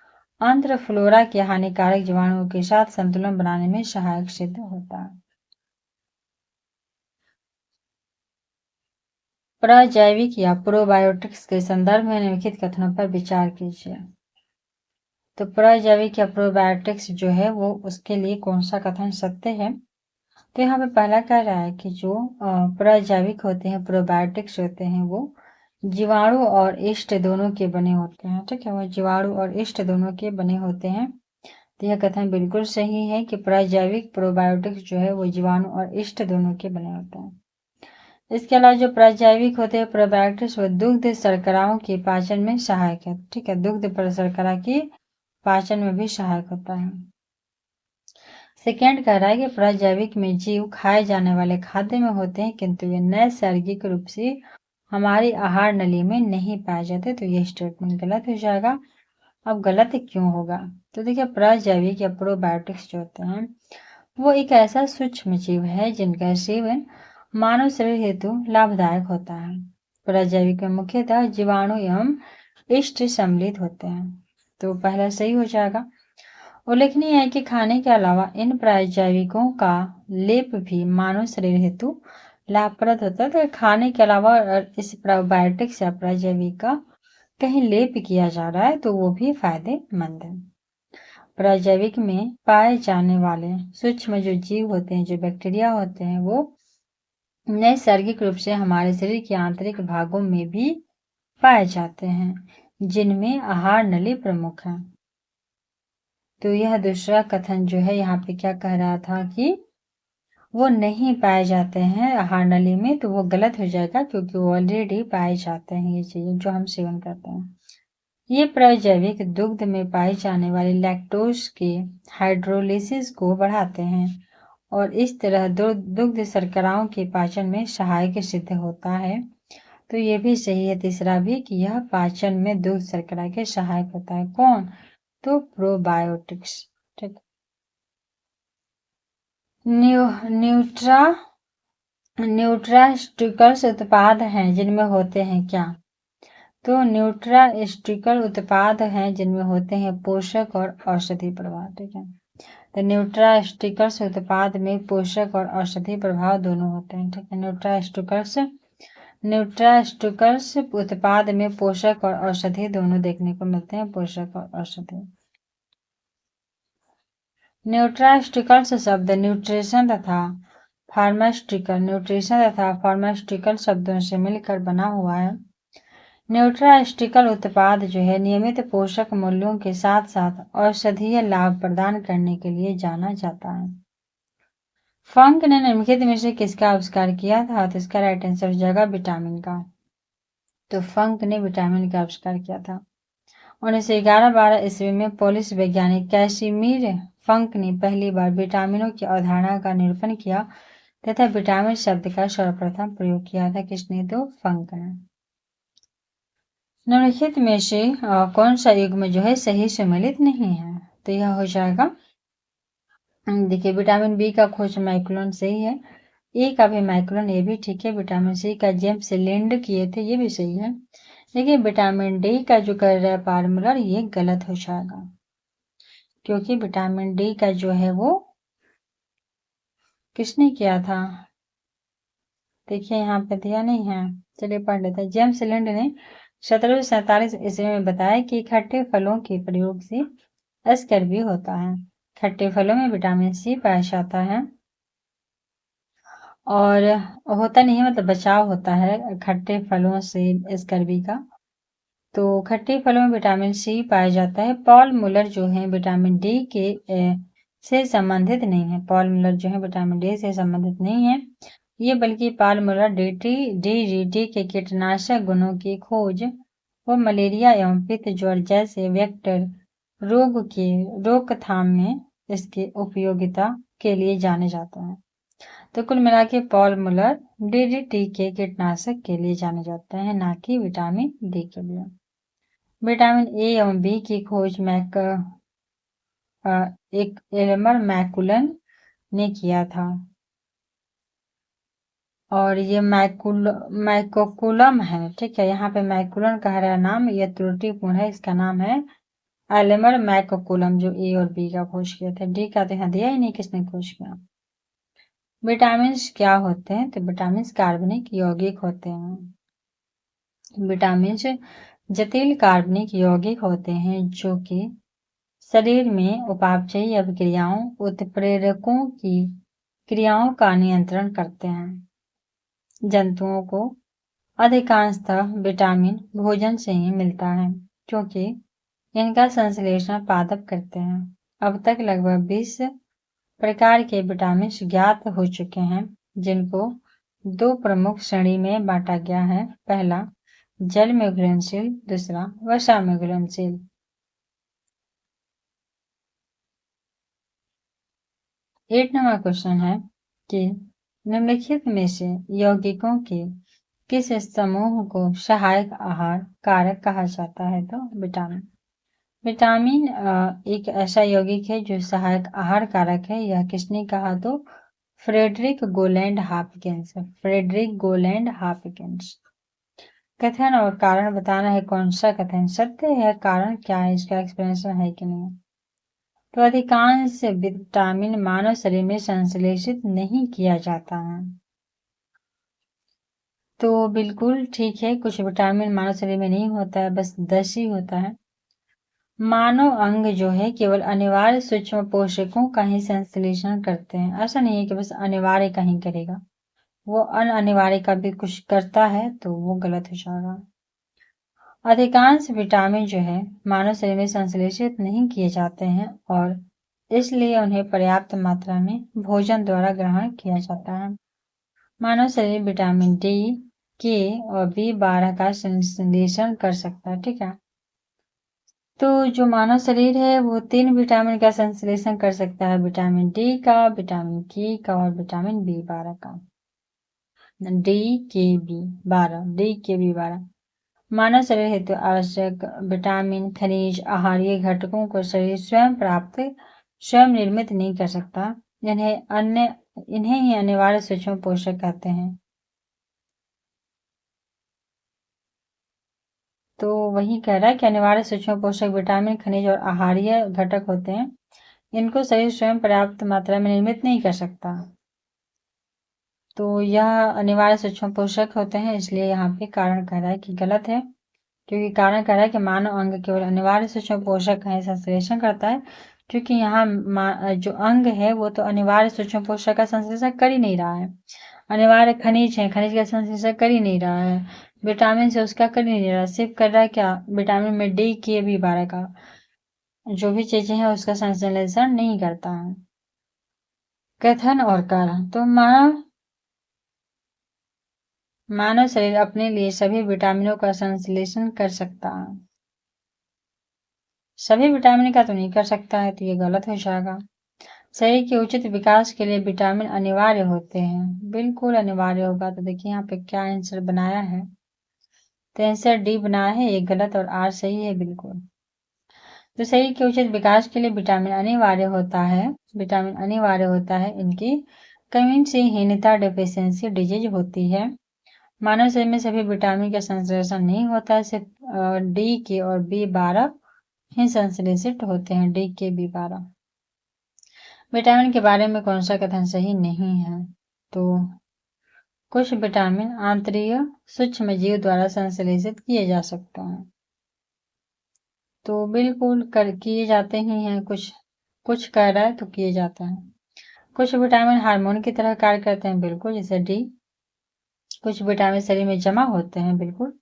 अंतर फ्लोरा के हानिकारक जीवाणुओं के साथ संतुलन बनाने में सहायक सिद्ध होता है। प्रजैविक या प्रोबायोटिक्स के संदर्भ में निम्नलिखित कथनों पर विचार कीजिए। तो प्रजैविक या प्रोबायोटिक्स जो है वो उसके लिए कौन सा कथन सत्य है? तो यहाँ पे पहला कह रहा है कि जो प्रजैविक होते हैं प्रोबायोटिक्स होते हैं वो जीवाणु और इष्ट दोनों के बने होते हैं। ठीक है, वो जीवाणु और इष्ट दोनों के बने होते हैं। तो यह कथन बिल्कुल सही है कि प्रजैविक प्रोबायोटिक्स जो है वो जीवाणु और इष्ट दोनों के बने होते हैं। इसके अलावा जो प्रजैविक होते हैं प्रोबायोटिक्स वो दुग्ध शर्कराओं के पाचन में सहायक है। ठीक है, दुग्ध पर शर्करा की पाचन में भी सहायक होता है। सेकेंड कह रहा है कि प्रजैविक में जीव खाए जाने वाले खाद्य में होते हैं किंतु वे नैसर्गिक रूप से हमारी आहार नली में नहीं पाए जाते। तो ये स्टेटमेंट गलत हो जाएगा। अब गलत क्यों होगा? तो देखिए प्रजैविक या प्रोबायोटिक्स जो होते हैं वो एक ऐसा सूक्ष्म जीव है जिनका सेवन मानव शरीर हेतु लाभदायक होता है। प्रजैविक में मुख्यतः जीवाणु एवं इष्ट सम्मिलित होते हैं। तो पहला सही हो जाएगा। उल्लेखनीय है कि खाने के अलावा इन प्रजैविकों का लेप भी मानव शरीर हेतु लाभप्रद होता है। तो खाने के अलावा इस प्रोबायोटिक्स या प्रजैविक का कहीं लेप किया जा रहा है तो वो भी फायदेमंद है। प्रजैविक में पाए जाने वाले सूक्ष्म जो जीव होते हैं जो बैक्टीरिया होते हैं वो नैसर्गिक रूप से हमारे शरीर के आंतरिक भागों में भी पाए जाते हैं जिनमें आहार नली प्रमुख है। तो यह दूसरा कथन जो है यहाँ पे क्या कह रहा था कि वो नहीं पाए जाते हैं आहार नली में, तो वो गलत हो जाएगा क्योंकि वो ऑलरेडी पाए जाते हैं ये चीजें जो हम सेवन करते हैं। ये प्रजैविक दुग्ध में पाई जाने वाली लैक्टोज के हाइड्रोलिसिस को बढ़ाते हैं और इस तरह दुग्ध शर्कराओं के पाचन में सहायक सिद्ध होता है। तो ये भी सही है तीसरा भी कि यह पाचन में दुग्ध शर्करा के सहायक होता है। कौन? तो प्रोबायोटिक्स। ठीक, न्यूट्रास्टिकल्स उत्पाद हैं जिनमें होते हैं क्या? तो न्यूट्रास्टिकल उत्पाद हैं जिनमें होते हैं पोषक और औषधि प्रभाव। ठीक है, तो न्यूट्रास्टिकल्स उत्पाद में पोषक और औषधि प्रभाव दोनों होते हैं। ठीक है, न्यूट्रास्टिकल्स न्यूट्रास्टिकल्स उत्पाद में पोषक और औषधि दोनों देखने को मिलते हैं। पोषक और औषधि। न्यूट्रास्टिकल्स शब्द न्यूट्रिशन तथा फार्मास्यूटिकल शब्दों से मिलकर बना हुआ है। न्यूट्रास्टिकल उत्पाद जो है नियमित पोषक मूल्यों के साथ साथ औषधीय लाभ प्रदान करने के लिए जाना जाता है। फंक ने निम्नलिखित में से किसका आविष्कार किया था? तो इसका राइट आंसर हो जाएगा विटामिन का। तो फंक ने विटामिन का आविष्कार किया था। 1911-12 ईस्वी में पोलिश वैज्ञानिक कैसिमिर फंक ने पहली बार विटामिनों की अवधारणा का निरूपण किया तथा विटामिन शब्द का सर्वप्रथम प्रयोग किया था। किसने? तो फंक ने। निम्नलिखित में से कौन सा युग्म जो है सही सम्मिलित नहीं है? तो यह हो जाएगा, देखिए विटामिन बी का खोज मैकुलन सही है, ए का भी मैकुलन ये भी ठीक है, विटामिन सी का जेम्स लिंड किए थे ये भी सही है। देखिए विटामिन डी का जो कर रहा है पार्मुलर ये गलत हो जाएगा, क्योंकि विटामिन डी का जो है वो किसने किया था? देखिए यहाँ पे दिया नहीं है, चलिए पढ़ लेते हैं। जेम्स लिंड ने 1747 ईस्वी में बताया कि खट्टे फलों के प्रयोग से स्कर्वी होता है। खट्टे फलों में विटामिन सी पाया जाता है और होता नहीं है, मतलब बचाव होता है खट्टे फलों से स्कर्वी का। तो खट्टे फलों में विटामिन सी पाया जाता है। पॉल मुलर जो है विटामिन डी के से संबंधित नहीं है। पॉल मुलर जो है विटामिन डी से संबंधित नहीं है ये, बल्कि पॉल मुलर डीडीटी के कीटनाशक गुणों की खोज व मलेरिया एवं पित्त ज्वर जैसे वेक्टर रोग के रोकथाम में इसके उपयोगिता के लिए जाने जाते हैं। तो कुल मिला के पॉल मुलर डीडीटी के कीटनाशक के लिए जाने जाते हैं, ना कि विटामिन डी के लिए। विटामिन ए एवं बी की खोज एल्मर मैकुलन ने किया था और ये मैकोकुलम है, ठीक है। यहाँ पे मैकुलन कह रहा है नाम, ये त्रुटिपूर्ण है, इसका नाम है एल्मर मैकोकुलम, जो ए और बी का खोज किया था। डी का तो यहाँ दिया ही नहीं किसने खोज किया। विटामिन क्या होते हैं? तो विटामिन कार्बनिक यौगिक होते हैं। विटामिन जटिल कार्बनिक यौगिक होते हैं जो कि शरीर में उपापचयी अभिक्रियाओं उत्प्रेरकों की क्रियाओं का नियंत्रण करते हैं। जंतुओं को अधिकांशतः विटामिन भोजन से ही मिलता है, क्योंकि इनका संश्लेषण पादप करते हैं। अब तक लगभग 20 प्रकार के विटामिन ज्ञात हो चुके हैं, जिनको 2 प्रमुख श्रेणी में बांटा गया है। पहला जल में घुलनशील, दूसरा वसा में घुलनशील। 8 नंबर क्वेश्चन है कि निम्नलिखित में से यौगिकों के किस समूह को सहायक आहार कारक कहा जाता है? तो विटामिन एक ऐसा यौगिक है जो सहायक आहार कारक है। यह किसने कहा? तो फ्रेडरिक गोलैंड हॉपकिंस। कथन और कारण बताना है, कौन सा कथन सत्य है, कारण क्या है, इसका एक्सप्लेनेशन है कि नहीं। तो अधिकांश विटामिन मानव शरीर में संश्लेषित नहीं किया जाता है। तो बिल्कुल ठीक है, कुछ विटामिन मानव शरीर में नहीं होता है, बस 10 ही होता है। मानव अंग जो है केवल अनिवार्य सूक्ष्म पोषकों का ही संश्लेषण करते हैं। ऐसा नहीं है कि बस अनिवार्य का ही करेगा, वो अनिवार्य का भी कुछ करता है, तो वो गलत हो जाएगा। अधिकांश विटामिन जो है मानव शरीर में संश्लेषित नहीं किए जाते हैं और इसलिए उन्हें पर्याप्त मात्रा में भोजन द्वारा ग्रहण किया जाता है। मानव शरीर विटामिन डी, के और B12 का संश्लेषण कर सकता है, ठीक है। तो जो मानव शरीर है वो 3 विटामिन का संश्लेषण कर सकता है, विटामिन डी का, विटामिन के का और विटामिन B12 का। डी के बी12 मानव शरीर हेतु आवश्यक विटामिन, खनिज, आहारीय घटकों को शरीर स्वयं निर्मित नहीं कर सकता। इन्हें ही अनिवार्य सूक्ष्म पोषक कहते हैं। तो वही कह रहा है कि अनिवार्य सूक्ष्म पोषक विटामिन, खनिज और आहारीय घटक होते हैं, इनको शरीर स्वयं पर्याप्त मात्रा में निर्मित नहीं कर सकता। तो यह अनिवार्य सूक्ष्म पोषक होते हैं, इसलिए यहाँ पे कारण कह रहा है कि गलत है, क्योंकि कारण कह रहा है कि मानव अंग केवल अनिवार्य सूक्ष्म पोषक है संश्लेषण करता है, क्योंकि यहाँ जो अंग है वो तो अनिवार्य सूक्ष्म पोषक का संश्लेषण कर ही नहीं रहा है। अनिवार्य खनिज है, खनिज का संश्लेषण कर ही नहीं रहा है। विटामिन से उसका कर ही नहीं रहा, सिर्फ कर रहा है क्या, विटामिन में डी के बी 12 का जो भी चीजें हैं उसका संश्लेषण नहीं करता है। कथन और कारण, तो मानव शरीर अपने लिए सभी विटामिनों का संश्लेषण कर सकता है। सभी विटामिन का तो नहीं कर सकता है, तो ये गलत हो जाएगा। शरीर के उचित विकास के लिए विटामिन अनिवार्य होते हैं, बिल्कुल अनिवार्य होगा। तो देखिए यहाँ पे क्या आंसर बनाया है, तो आंसर डी बनाया है, ये गलत और आर सही है बिल्कुल। तो शरीर के उचित विकास के लिए विटामिन अनिवार्य होता है, विटामिन अनिवार्य होता है। इनकी कमी से हीनता डेफिशिएंसी डिजीज होती है। मानव शरीर में सभी विटामिन का संश्लेषण नहीं होता है, सिर्फ डी के और बी 12 ही संश्लेषित होते हैं, डी के बी 12। विटामिन के बारे में कौन सा कथन सही नहीं है, तो कुछ विटामिन आंतरिक सूक्ष्म जीव द्वारा संश्लेषित किए जा सकते हैं, तो बिल्कुल किए जाते ही हैं। कुछ कह रहा है तो किए जाते हैं। कुछ विटामिन हार्मोन की तरह कार्य करते हैं, बिल्कुल, जैसे डी। कुछ विटामिन शरीर में जमा होते हैं, बिल्कुल।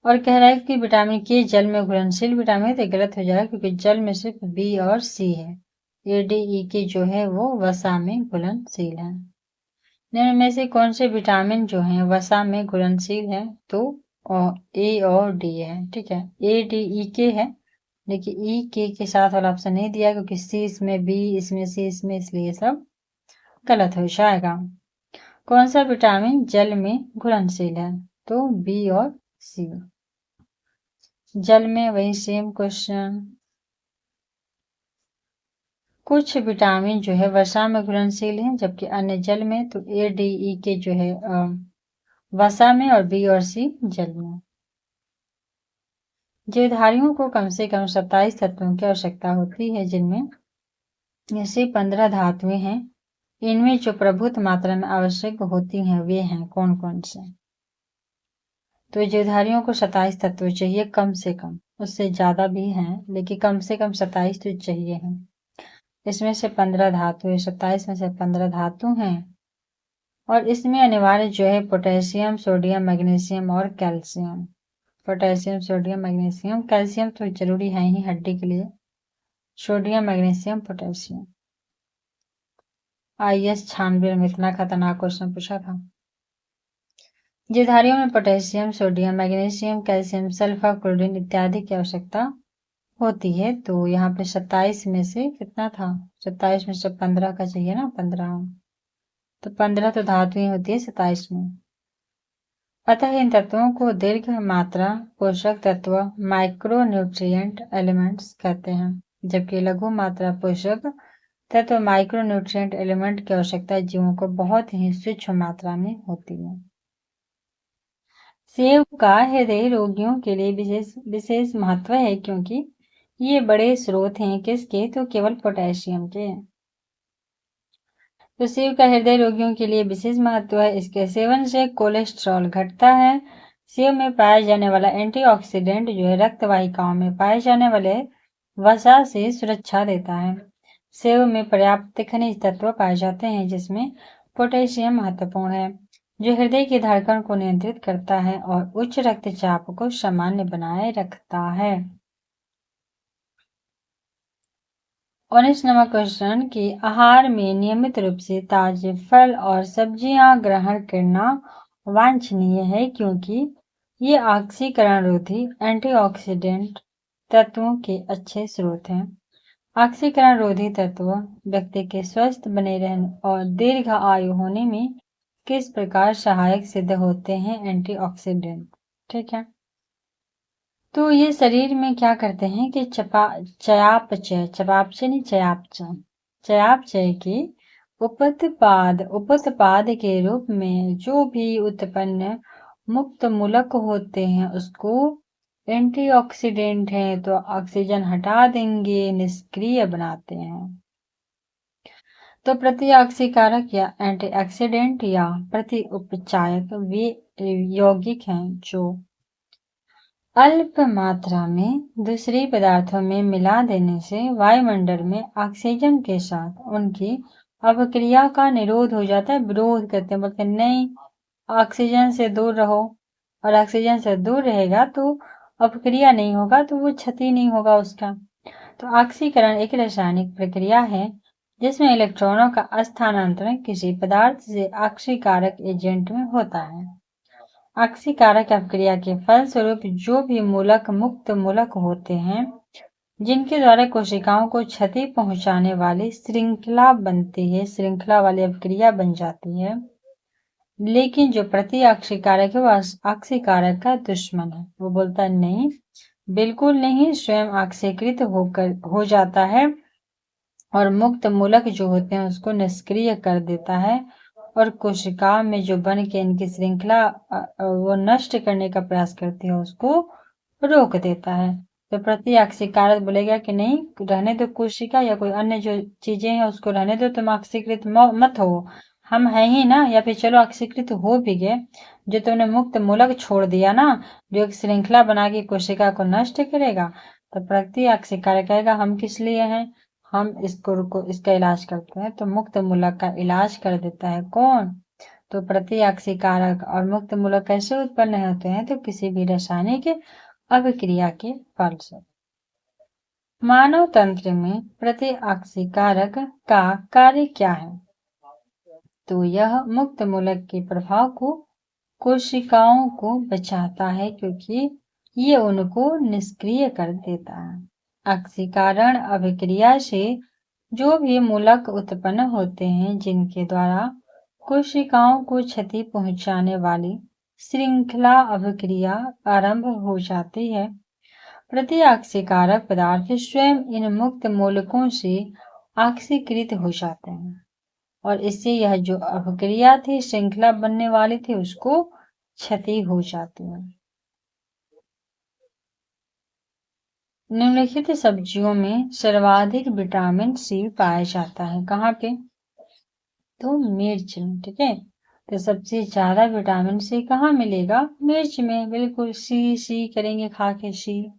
और कह रहा है कि विटामिन के जल में घुलनशील विटामिन है, तो गलत हो जाएगा, क्योंकि जल में सिर्फ बी और सी है। ए डी ई के जो है वो वसा में घुलनशील है। निम्न में से कौन से विटामिन जो है वसा में घुलनशील है, तो ए और डी है, ठीक है। ए डी ई के है, लेकिन ई के साथ वाला ऑप्शन नहीं दिया, क्योंकि सी इसमें, बी इसमें, सी इसमें, इसलिए सब गलत हो जाएगा। कौन सा विटामिन जल में घुलनशील है, तो बी और सी। जल में वही सेम क्वेश्चन। कुछ विटामिन जो है वसा में घुलनशील है, जबकि अन्य जल में, तो ए डी ई के जो है वसा में और बी और सी जल में। जीवधारियों को कम से कम 27 तत्वों की आवश्यकता होती है, जिनमें ऐसे 15 धातुएं हैं। इनमें जो प्रभुत मात्रा में आवश्यक होती हैं वे हैं कौन कौन से, तो जीवधारियों को 27 तत्व चाहिए कम से कम, उससे ज्यादा भी हैं, लेकिन कम से कम 27 तो चाहिए हैं। इसमें से 15 धातु है, 27 में से 15 धातु हैं। और इसमें अनिवार्य जो है पोटेशियम, सोडियम, मैग्नीशियम और calcium. Potassium, sodium, magnesium, calcium तो जरूरी है ही हड्डी के लिए। Sodium, magnesium, potassium. IAS 96 में इतना खतरनाक क्वेश्चन पूछा था। जीवधारियों में potassium, sodium, magnesium, calcium, sulphur, chlorine इत्यादि की आवश्यकता होती है। तो यहाँ पे 27 में से कितना था, 27 में से 15 का चाहिए ना, 15, तो 15 तो धातुएं होती है 27 में। अतः इन तत्वों को दीर्घ मात्रा पोषक तत्व माइक्रोन्यूट्रिएंट एलिमेंट्स कहते हैं, जबकि लघु मात्रा पोषक तत्व माइक्रोन्यूट्रिएंट एलिमेंट की आवश्यकता जीवों को बहुत ही सूक्ष्म मात्रा में होती है। सेब का हृदय रोगियों के लिए विशेष महत्व है, क्योंकि ये बड़े स्रोत हैं किसके, तो केवल पोटेशियम के। तो सेब का हृदय रोगियों के लिए विशेष महत्व है, इसके सेवन से कोलेस्ट्रॉल घटता है। सेब में पाया जाने वाला एंटीऑक्सीडेंट जो है रक्त वाहिकाओं में पाए जाने वाले वसा से सुरक्षा देता है। सेब में पर्याप्त खनिज तत्व पाए जाते हैं, जिसमें पोटेशियम महत्वपूर्ण है, जो हृदय की धड़कन को नियंत्रित करता है और उच्च रक्तचाप को सामान्य बनाए रखता है। 19 नंबर क्वेश्चन कि आहार में नियमित रूप से ताजे फल और सब्जियां ग्रहण करना वांछनीय है, क्योंकि ये ऑक्सीकरण रोधी एंटीऑक्सीडेंट तत्वों के अच्छे स्रोत हैं। ऑक्सीकरण रोधी तत्व व्यक्ति के स्वस्थ बने रहने और दीर्घ आयु होने में किस प्रकार सहायक सिद्ध होते हैं, एंटीऑक्सीडेंट, ठीक है। तो ये शरीर में क्या करते हैं कि चयापचय के उपत्पाद के रूप में जो भी उत्पन्न मुक्त मूलक होते हैं उसको एंटीऑक्सीडेंट हैं, तो ऑक्सीजन हटा देंगे, निष्क्रिय बनाते हैं। तो प्रतिऑक्सीकारक या एंटीऑक्सीडेंट या प्रति उपचायक वे यौगिक हैं जो अल्प मात्रा में दूसरे पदार्थों में मिला देने से वायुमंडल में ऑक्सीजन के साथ उनकी अभिक्रिया का निरोध हो जाता है। विरोध करते हैं, बोलते हैं नहीं, ऑक्सीजन से दूर रहो, और ऑक्सीजन से दूर रहेगा तो अपक्रिया नहीं होगा, तो वो क्षति नहीं होगा उसका। तो ऑक्सीकरण एक रासायनिक प्रक्रिया है जिसमें इलेक्ट्रॉनों का स्थानांतरण किसी पदार्थ से ऑक्सीकारक एजेंट में होता है। ऑक्सीकारक अपक्रिया के फलस्वरूप जो भी मूलक मुक्त मूलक होते हैं जिनके द्वारा कोशिकाओं को क्षति पहुंचाने वाली श्रृंखला बनती है, श्रृंखला वाली अपक्रिया बन जाती है, लेकिन जो प्रति ऑक्सीकारक है वह ऑक्सीकारक का दुश्मन है। वो बोलता है नहीं, बिल्कुल नहीं, स्वयं ऑक्सीकृत हो जाता है और मुक्त मूलक जो होते हैं उसको निष्क्रिय कर देता है और कोशिकाओं में जो बन के इनकी श्रृंखला वो नष्ट करने का प्रयास करती है उसको रोक देता है। तो प्रति ऑक्सीकारक बोलेगा कि नहीं, रहने दो, कोशिका या कोई अन्य जो चीजें हैं उसको रहने दो, तुम ऑक्सीकृत मत हो, हम हैं ही ना, या फिर चलो ऑक्सीकृत हो भी गए, जो तुमने मुक्त मूलक छोड़ दिया ना, जो एक श्रृंखला बना के कोशिका को नष्ट करेगा, तो प्रति ऑक्सीकारक कहेगा हम किस लिए हैं, हम इसका इलाज करते हैं। तो मुक्त मूलक का इलाज कर देता है कौन? तो प्रति ऑक्सीकारक। और मुक्त मूलक कैसे उत्पन्न होते हैं? तो किसी भी रासायनिक अभिक्रिया के फलस्वरूप। मानव तंत्र में प्रति ऑक्सीकारक का कार्य क्या है? तो यह मुक्त मूलक के प्रभाव को कोशिकाओं को बचाता है क्योंकि ये उनको निष्क्रिय कर देता है। ऑक्सीकरण अभिक्रिया से जो भी मूलक उत्पन्न होते हैं जिनके द्वारा कोशिकाओं को क्षति पहुंचाने वाली श्रृंखला अभिक्रिया आरंभ हो जाती है। प्रति ऑक्सीकारक पदार्थ स्वयं इन मुक्त मूलकों से ऑक्सीकृत हो जाते हैं और इससे यह जो अभिक्रिया थी, श्रृंखला बनने वाली थी, उसको क्षति हो जाती है। निम्नलिखित सब्जियों में सर्वाधिक विटामिन सी पाया जाता है। कहाँ पे? तो मिर्च में। ठीक है, तो सबसे ज्यादा विटामिन सी कहाँ मिलेगा? मिर्च में। बिल्कुल, सी करेंगे खा के सी।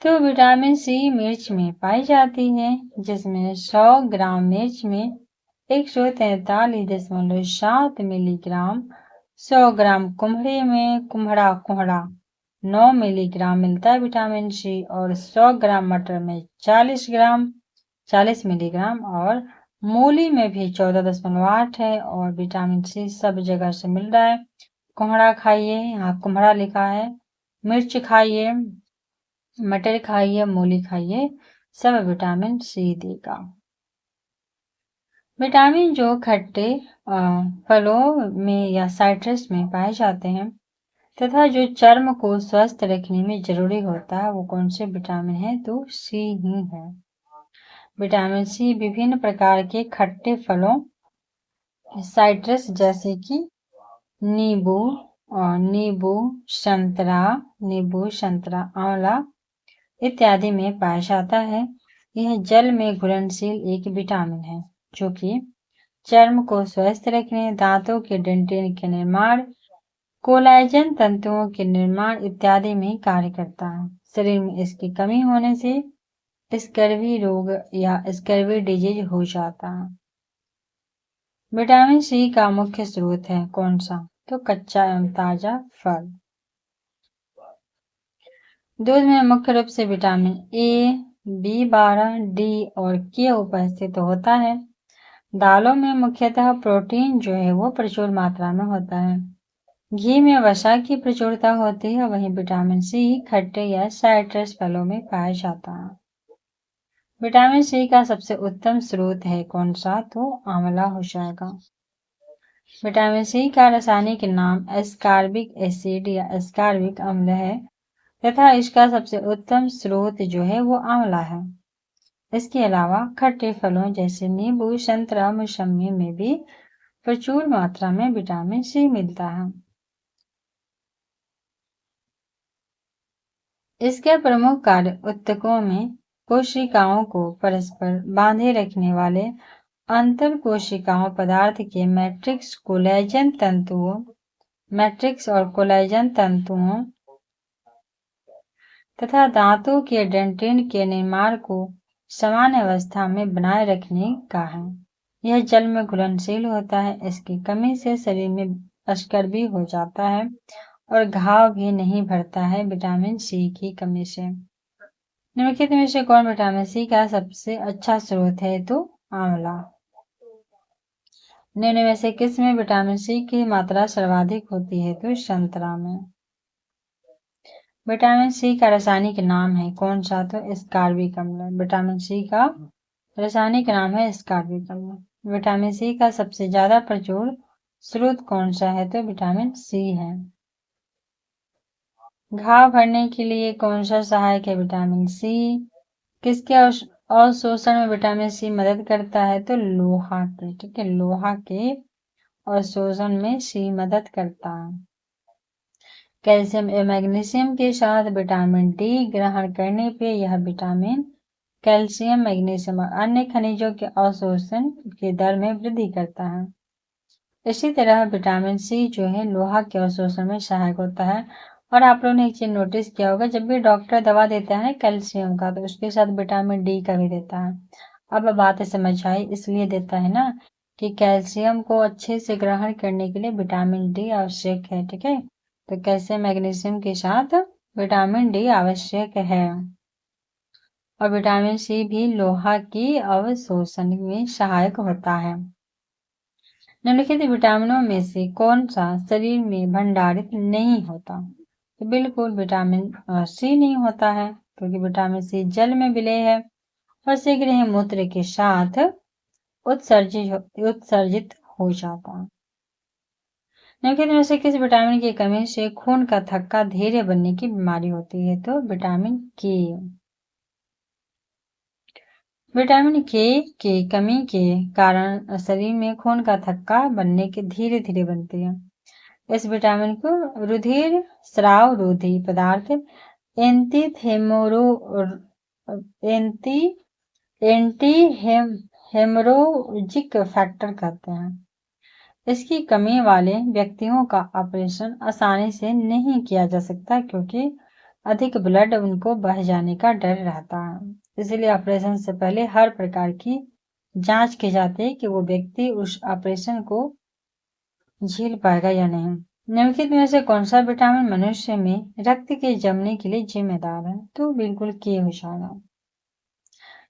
तो विटामिन सी मिर्च में पाई जाती है, जिसमें 100 ग्राम मिर्च में 143.7 मिलीग्राम, 100 ग्राम कुम्हड़े में कोहड़ा 9 मिलीग्राम मिलता है विटामिन सी, और 100 ग्राम मटर में 40 मिलीग्राम, और मूली में भी 14.8 है। और विटामिन सी सब जगह से मिल रहा है। कोहड़ा खाइए, यहाँ कोहड़ा लिखा है, मिर्च खाइए, मटर खाइए, मूली खाइए, सब विटामिन सी देगा। विटामिन जो खट्टे फलों में या साइट्रस में पाए जाते हैं तथा जो चर्म को स्वस्थ रखने में जरूरी होता है, वो कौन से विटामिन है? तो सी ही है। विटामिन सी विभिन्न प्रकार के खट्टे फलों, साइट्रस जैसे कि नींबू, संतरा, आंवला इत्यादि में पाया जाता है। यह जल में घुलनशील एक विटामिन है जो कि चर्म को स्वस्थ रखने, दांतों के डेंटिन के निर्माण, कोलाजन तंतुओं के निर्माण इत्यादि में कार्य करता है। शरीर में इसकी कमी होने से स्कर्वी रोग या स्कर्वी डिजीज हो जाता है। विटामिन सी का मुख्य स्रोत है कौन सा? तो कच्चा एवं ताजा फल। दूध में मुख्य रूप से विटामिन ए, B12, डी और के उपस्थित होता है। दालों में मुख्यतः प्रोटीन जो है वो प्रचुर मात्रा में होता है। घी में वसा की प्रचुरता होती है, वहीं विटामिन सी खट्टे या साइट्रस फलों में पाया जाता है। विटामिन सी का सबसे उत्तम स्रोत है कौन सा? तो आंवला हो जाएगा। विटामिन सी का रासायनिक नाम एस्कॉर्बिक एसिड या एस्कॉर्बिक अम्ल है तथा इसका सबसे उत्तम स्रोत जो है वो आंवला है। इसके अलावा खट्टे फलों जैसे नींबू, संतरा, मौसमी में भी प्रचुर मात्रा में विटामिन सी मिलता है। इसके प्रमुख कार्य ऊतकों में कोशिकाओं को परस्पर बांधे रखने वाले अंतर कोशिकाओं पदार्थ के मैट्रिक्स कोलेजन तंतुओं मैट्रिक्स और कोलेजन तंतुओं तथा दांतों के डेंटिन के निर्माण को समान अवस्था में बनाए रखने का है। यह जल में घुलनशील होता है। इसकी कमी से शरीर में अशकर्बी हो जाता है और घाव भी नहीं भरता है। विटामिन सी की कमी से निम्नलिखित में से कौन विटामिन सी का सबसे अच्छा स्रोत है? तो आंवला। निम्न में से किस में विटामिन सी की मात्रा सर्वाधिक होती है? तो संतरा में। विटामिन सी का रासायनिक नाम है कौन सा? तो स्कार्बिक अम्ल। विटामिन सी का रासायनिक नाम है स्कार्बिक अम्ल। विटामिन सी का सबसे ज्यादा प्रचुर स्रोत कौन सा है? तो विटामिन सी है। घाव भरने के लिए कौन सा सहायक है? Vitamin C. किसके अवशोषण में विटामिन सी मदद करता है? तो लोहा के। ठीक है, लोहा के अवशोषण में सी मदद करता है। कैल्शियम एवं मैग्नीशियम के साथ विटामिन डी ग्रहण करने पे यह विटामिन कैल्शियम, मैग्नीशियम और अन्य खनिजों के अवशोषण की दर में वृद्धि करता है। इसी तरह विटामिन सी जो है लोहा के अवशोषण में सहायक होता है। और आप लोगों ने एक चीज नोटिस किया होगा, जब भी डॉक्टर दवा देता है कैल्शियम का तो उसके साथ विटामिन डी का भी देता है। अब बात समझ आई, इसलिए देता है ना कि कैल्शियम को अच्छे से ग्रहण करने के लिए विटामिन डी आवश्यक है। ठीक है, तो कैल्शियम मैग्नीशियम के साथ विटामिन डी आवश्यक है। और विटामिन सी भी लोहा की अवशोषण में सहायक होता है। निम्नलिखित विटामिनों में से कौन सा शरीर में भंडारित नहीं होता? तो बिल्कुल विटामिन सी नहीं होता है, क्योंकि विटामिन सी जल में विलय है और शीघ्र ही मूत्र के साथ उत्सर्जित हो जाता है। निम्नलिखित में से किस विटामिन की कमी से खून का थक्का धीरे बनने की बीमारी होती है? तो विटामिन के। विटामिन के की कमी के कारण शरीर में खून का थक्का बनने के धीरे धीरे बनती है। इस विटामिन को रुधिर स्राव रोधी पदार्थ एंटी हेमोरोजिक फैक्टर कहते हैं। इसकी कमी वाले व्यक्तियों का ऑपरेशन आसानी से नहीं किया जा सकता, क्योंकि अधिक ब्लड उनको बह जाने का डर रहता है। इसलिए ऑपरेशन से पहले हर प्रकार की जांच की जाती है कि वो व्यक्ति उस ऑपरेशन को झेल पाएगा या नहीं। निम्नलिखित में से कौन सा विटामिन मनुष्य में रक्त के जमने के लिए जिम्मेदार है? तो बिल्कुल के हो जाएगा।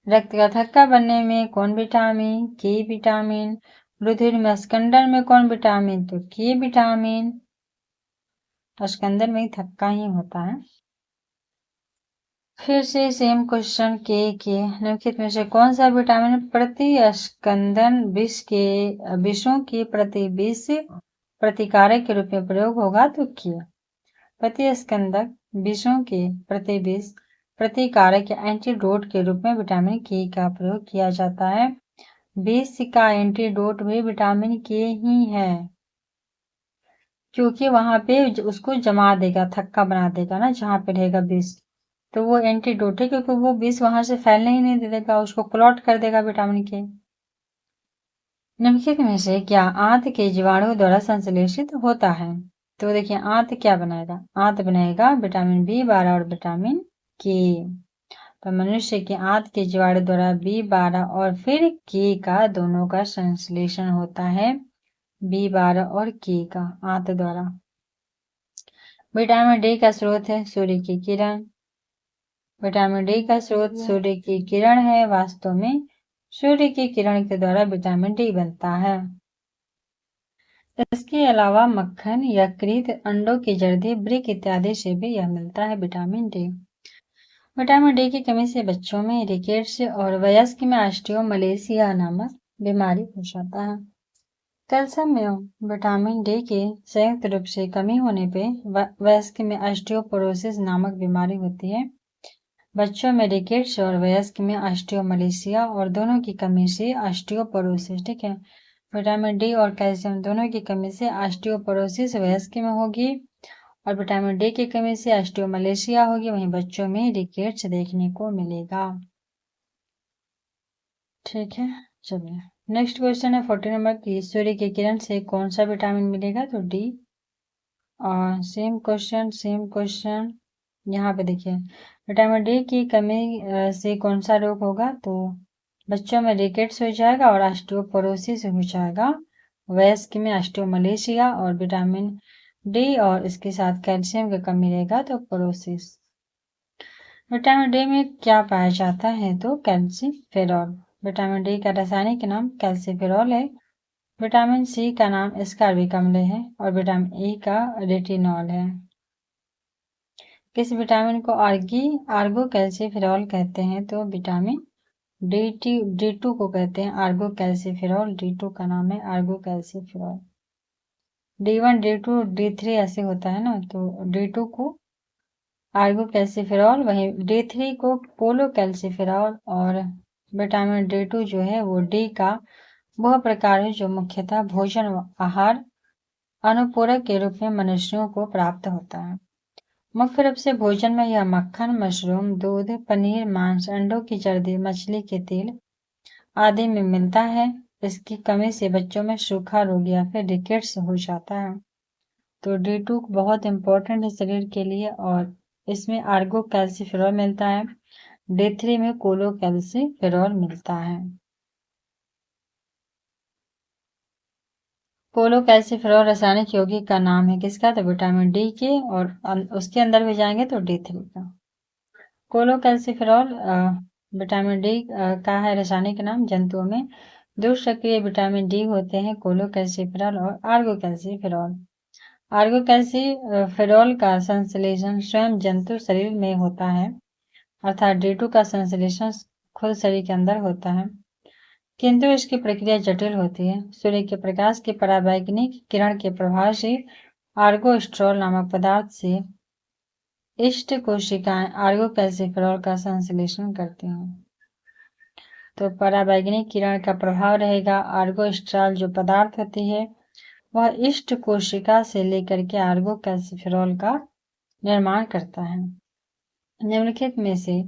रक्त का थक्का बनने में कौन विटामिन? के विटामिन। रुधिर में स्कंदन में कौन विटामिन? तो के विटामिन। स्कंदन में थक्का ही होता है। फिर से सेम क्वेश्चन के निम्नलिखित में से कौन सा विटामिन प्रति स्कंदन विषों की प्रतिविष प्रतिकारक के रूप में प्रयोग होगा? तो के। प्रति स्कंदक विषों के प्रतिविष प्रतिकारक या एंटीडोट के रूप में विटामिन के का प्रयोग किया जाता है। विष का एंटीडोट भी विटामिन के ही है, क्योंकि वहां पे उसको जमा देगा, थक्का बना देगा ना जहां पे रहेगा विष, तो वो एंटीडोट है, क्योंकि वो विष वहां से फैलने ही नहीं देगा, उसको क्लॉट कर देगा विटामिन के। निम्नलिखित में से क्या आंत के जीवाणु द्वारा संश्लेषित होता है? तो देखिए आंत क्या बनाएगा? आंत बनाएगा विटामिन बी12 और विटामिन के। तो मनुष्य के आंत के जीवाणु द्वारा बी12 और फिर के का दोनों का संश्लेषण होता है, बी12 और के का आंत द्वारा। विटामिन डी का स्रोत है सूर्य की किरण। विटामिन डी का स्रोत सूर्य की किरण है। वास्तव में सूर्य की किरण के द्वारा विटामिन डी बनता है। इसके अलावा मक्खन, यकृत, अंडों की जर्दी, ब्रिक इत्यादि से भी यह मिलता है विटामिन डी। विटामिन डी की कमी से बच्चों में रिकेट्स और वयस्क में ऑस्टियोमलेसिया नामक बीमारी हो जाता है। कैल्शियम में विटामिन डी की संयुक्त रूप से कमी होने पर वयस्क में ऑस्टियोपोरोसिस नामक बीमारी होती है। बच्चों में रिकेट्स और वयस्क में ऑस्टियोमलेसिया और दोनों की कमी से ऑस्टियोपोरोसिस। ठीक है, विटामिन डी और कैल्शियम दोनों की कमी से ऑस्टियोपोरोसिस वयस्क में होगी और विटामिन डी की कमी से ऑस्टियोमलेसिया होगी, वहीं बच्चों में रिकेट्स देखने को मिलेगा। ठीक है, चलिए। नेक्स्ट क्वेश्चन है 40 नंबर की, सूर्य की किरण से कौन सा विटामिन मिलेगा? तो डी। और सेम क्वेश्चन यहाँ पे देखिए, विटामिन डी की कमी से कौन सा रोग होगा? तो बच्चों में रिकेट्स हो जाएगा और ऑस्टियोपोरोसिस हो जाएगा, वयस्क में ऑस्टियोमलेशिया और विटामिन डी और इसके साथ कैल्शियम की कमी रहेगा तो पोरोसिस। विटामिन डी में क्या पाया जाता है? तो कैल्सीफेरॉल। विटामिन डी का रासायनिक नाम कैल्सीफेरॉल है। विटामिन सी का नाम एस्कॉर्बिक अम्ल है और विटामिन ई का रेटिनॉल है। किस विटामिन को आर्गो कैल्सीफेरॉल कहते हैं? तो विटामिन डी2 को कहते हैं आर्गो कैल्सीफेरॉल। डी2 का नाम है आर्गो कैल्सीफेरॉल। डी1 डी2 डी3 ऐसे होता है ना, तो डी2 को आर्गो कैल्सीफेरॉल, वहीं डी3 को पोलो कैल्सीफेरॉल। और विटामिन डी2 जो है वो डी का वह प्रकार है जो मुख्यतः भोजन व आहार अनुपूरक के रूप में मनुष्यों को प्राप्त होता है। मुख्य रूप से भोजन में यह मक्खन, मशरूम, दूध, पनीर, मांस, अंडों की जर्दी, मछली के तेल आदि में मिलता है। इसकी कमी से बच्चों में सूखा रोग या फिर रिकेट्स हो जाता है। तो डी2 बहुत इंपॉर्टेंट है शरीर के लिए और इसमें आर्गो कैल्सीफेरॉल मिलता है। डी3 में कोलो कैल्सीफेरॉल मिलता है। कोलो कैल्सीफेरॉल रासायनिक यौगिक का नाम है किसका? तो विटामिन डी के, और उसके अंदर भी जाएंगे तो डी3 का। कोलो कैल्सीफेरॉल विटामिन डी का है रासायनिक नाम। जंतुओं में दो सक्रिय विटामिन डी होते हैं, कोलो कैल्सीफेरॉल और आर्गो कैल्सीफेरॉल। आर्गो कैल्सीफेरॉल का संश्लेषण स्वयं जंतु शरीर में होता है, अर्थात डी2 का संश्लेषण खुद शरीर के अंदर होता है, किंतु इसकी प्रक्रिया जटिल होती है। सूर्य के प्रकाश के पराबैंगनी किरण के प्रभाव से आर्गोस्ट्रॉल नामक पदार्थ से इष्ट कोशिकाएं आर्गो कैल्सीफेरॉल का संश्लेषण करती हैं। तो पराबैंगनी किरण का प्रभाव रहेगा, आर्गोस्ट्रॉल जो पदार्थ होती है वह इष्ट कोशिका से लेकर के आर्गो कैल्सीफेरॉल का निर्माण करता है। निम्नलिखित में से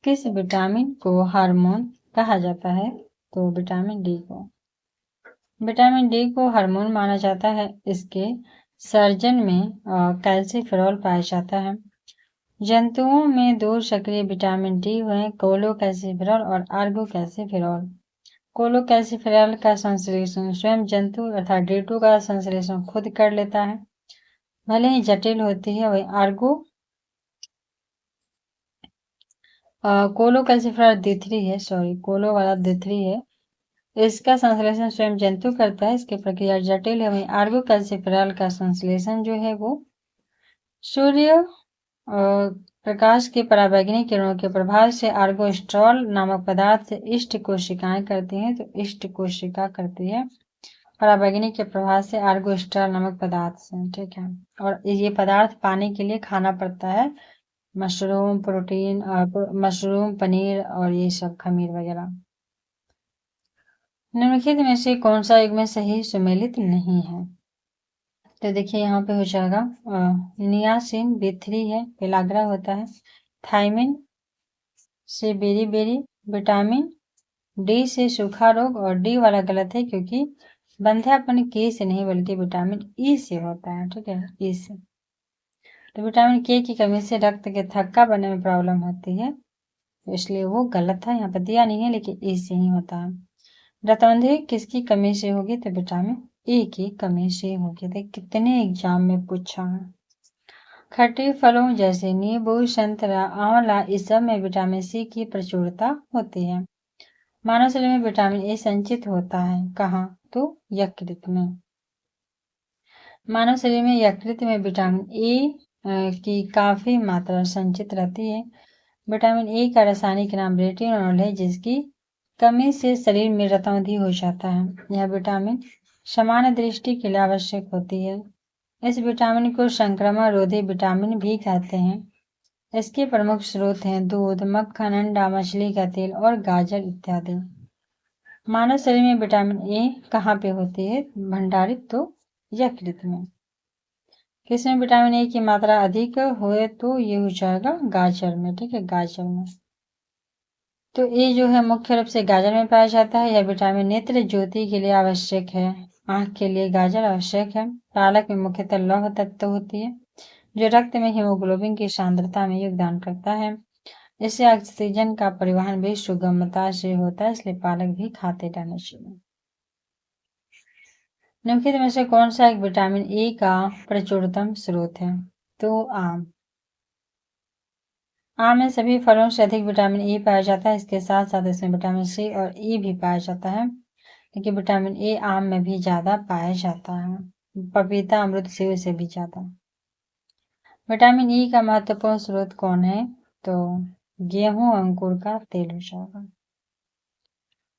किस विटामिन को हार्मोन कहा जाता है? तो विटामिन डी को। विटामिन डी को हार्मोन माना जाता है। इसके सर्जन में कैल्सीफेरॉल पाया जाता है। जंतुओं में दो सक्रिय विटामिन डी हुए, कोलो कैल्सीफेरॉल और आर्गो कैल्सीफेरॉल। कोलो कैल्सीफेरॉल का संश्लेषण स्वयं जंतु अर्थात डी2 का संश्लेषण खुद कर लेता है, भले ही जटिल होती है। वही आर्गो कोलो कैल्सीफेरॉल डी3 है, सॉरी कोलो वाला डी3 है, इसका संश्लेषण स्वयं जंतु करता है, इसकी प्रक्रिया जटिल है। वहीं आर्गो कैल्सीफेरॉल का संश्लेषण जो है वो सूर्य प्रकाश के पराबैंगनी किरणों के प्रभाव से आर्गोस्ट्रॉल नामक पदार्थ से इष्ट कोशिकाएं करती हैं। तो इष्ट कोशिका करती है पराबैंगनी के प्रभाव से आर्गोस्ट्रॉल नामक पदार्थ से, ठीक है। और ये पदार्थ पाने के लिए खाना पड़ता है, मशरूम, प्रोटीन, मशरूम, पनीर और ये सब खमीर वगैरह। निम्नलिखित में से कौन सा युग्म सही सुमेलित नहीं है? तो देखिए यहाँ पे हो जाएगा नियासिन B3 है, पेलाग्रा होता है। थाइमिन से बेरी, विटामिन डी से सूखा रोग, और डी वाला गलत है क्योंकि बंध्यापन के से नहीं बल्कि विटामिन ई से होता है, ठीक है, ई से। तो विटामिन के की कमी से रक्त के थक्का बनने में प्रॉब्लम होती है, तो इसलिए वो गलत था, यहाँ पर दिया नहीं है लेकिन ई से ही होता है। रतौंधी किसकी कमी से होगी? तो विटामिन ए की कमी से होगी। देख कितने एग्जाम में पूछा है। खट्टे फलों जैसे नींबू, संतरा, आंवला, इस सब में विटामिन सी की प्रचुरता होती है। मानव शरीर में विटामिन ए संचित होता है कहाँ? तो यकृत में। मानव शरीर में यकृत में विटामिन ए की काफी मात्रा संचित रहती है। विटामिन ए का रासायनिक नाम रेटिनॉल है, जिसकी कमी से शरीर में रतौंधी हो जाता है। यह विटामिन सामान्य दृष्टि के लिए आवश्यक होती है। इस विटामिन को संक्रमण रोधी विटामिन भी कहते हैं। इसके प्रमुख स्रोत हैं दूध, मक्खन, अंडा, मछली का तेल और गाजर इत्यादि। मानव शरीर में विटामिन ए कहाँ पे होती है भंडारित? तो यकृत में। किसमें विटामिन ए की मात्रा अधिक हुए? तो ये हो जाएगा गाजर में, ठीक है, गाजर में। तो ये जो है मुख्य रूप से गाजर में पाया जाता है। यह विटामिन नेत्र ज्योति के लिए आवश्यक है। आंख के लिए गाजर आवश्यक है। पालक में मुख्यतः लौह तत्व होती है जो रक्त में हीमोग्लोबिन की सांद्रता में योगदान करता है। इससे ऑक्सीजन का परिवहन भी सुगमता से होता है, इसलिए पालक भी खाते रहना चाहिए। निम्नलिखित में से कौन सा एक विटामिन ए का प्रचुरतम स्रोत है? तो आम। आम में सभी फलों से अधिक विटामिन ए पाया जाता है। इसके साथ साथ इसमें विटामिन सी और ई भी पाया जाता है, लेकिन विटामिन ए आम में भी ज्यादा पाया जाता है, पपीता, अमरूद, सेब से भी ज्यादा। विटामिन ई का महत्वपूर्ण स्रोत कौन है? तो गेहूं अंकुर का तेल हो जाएगा।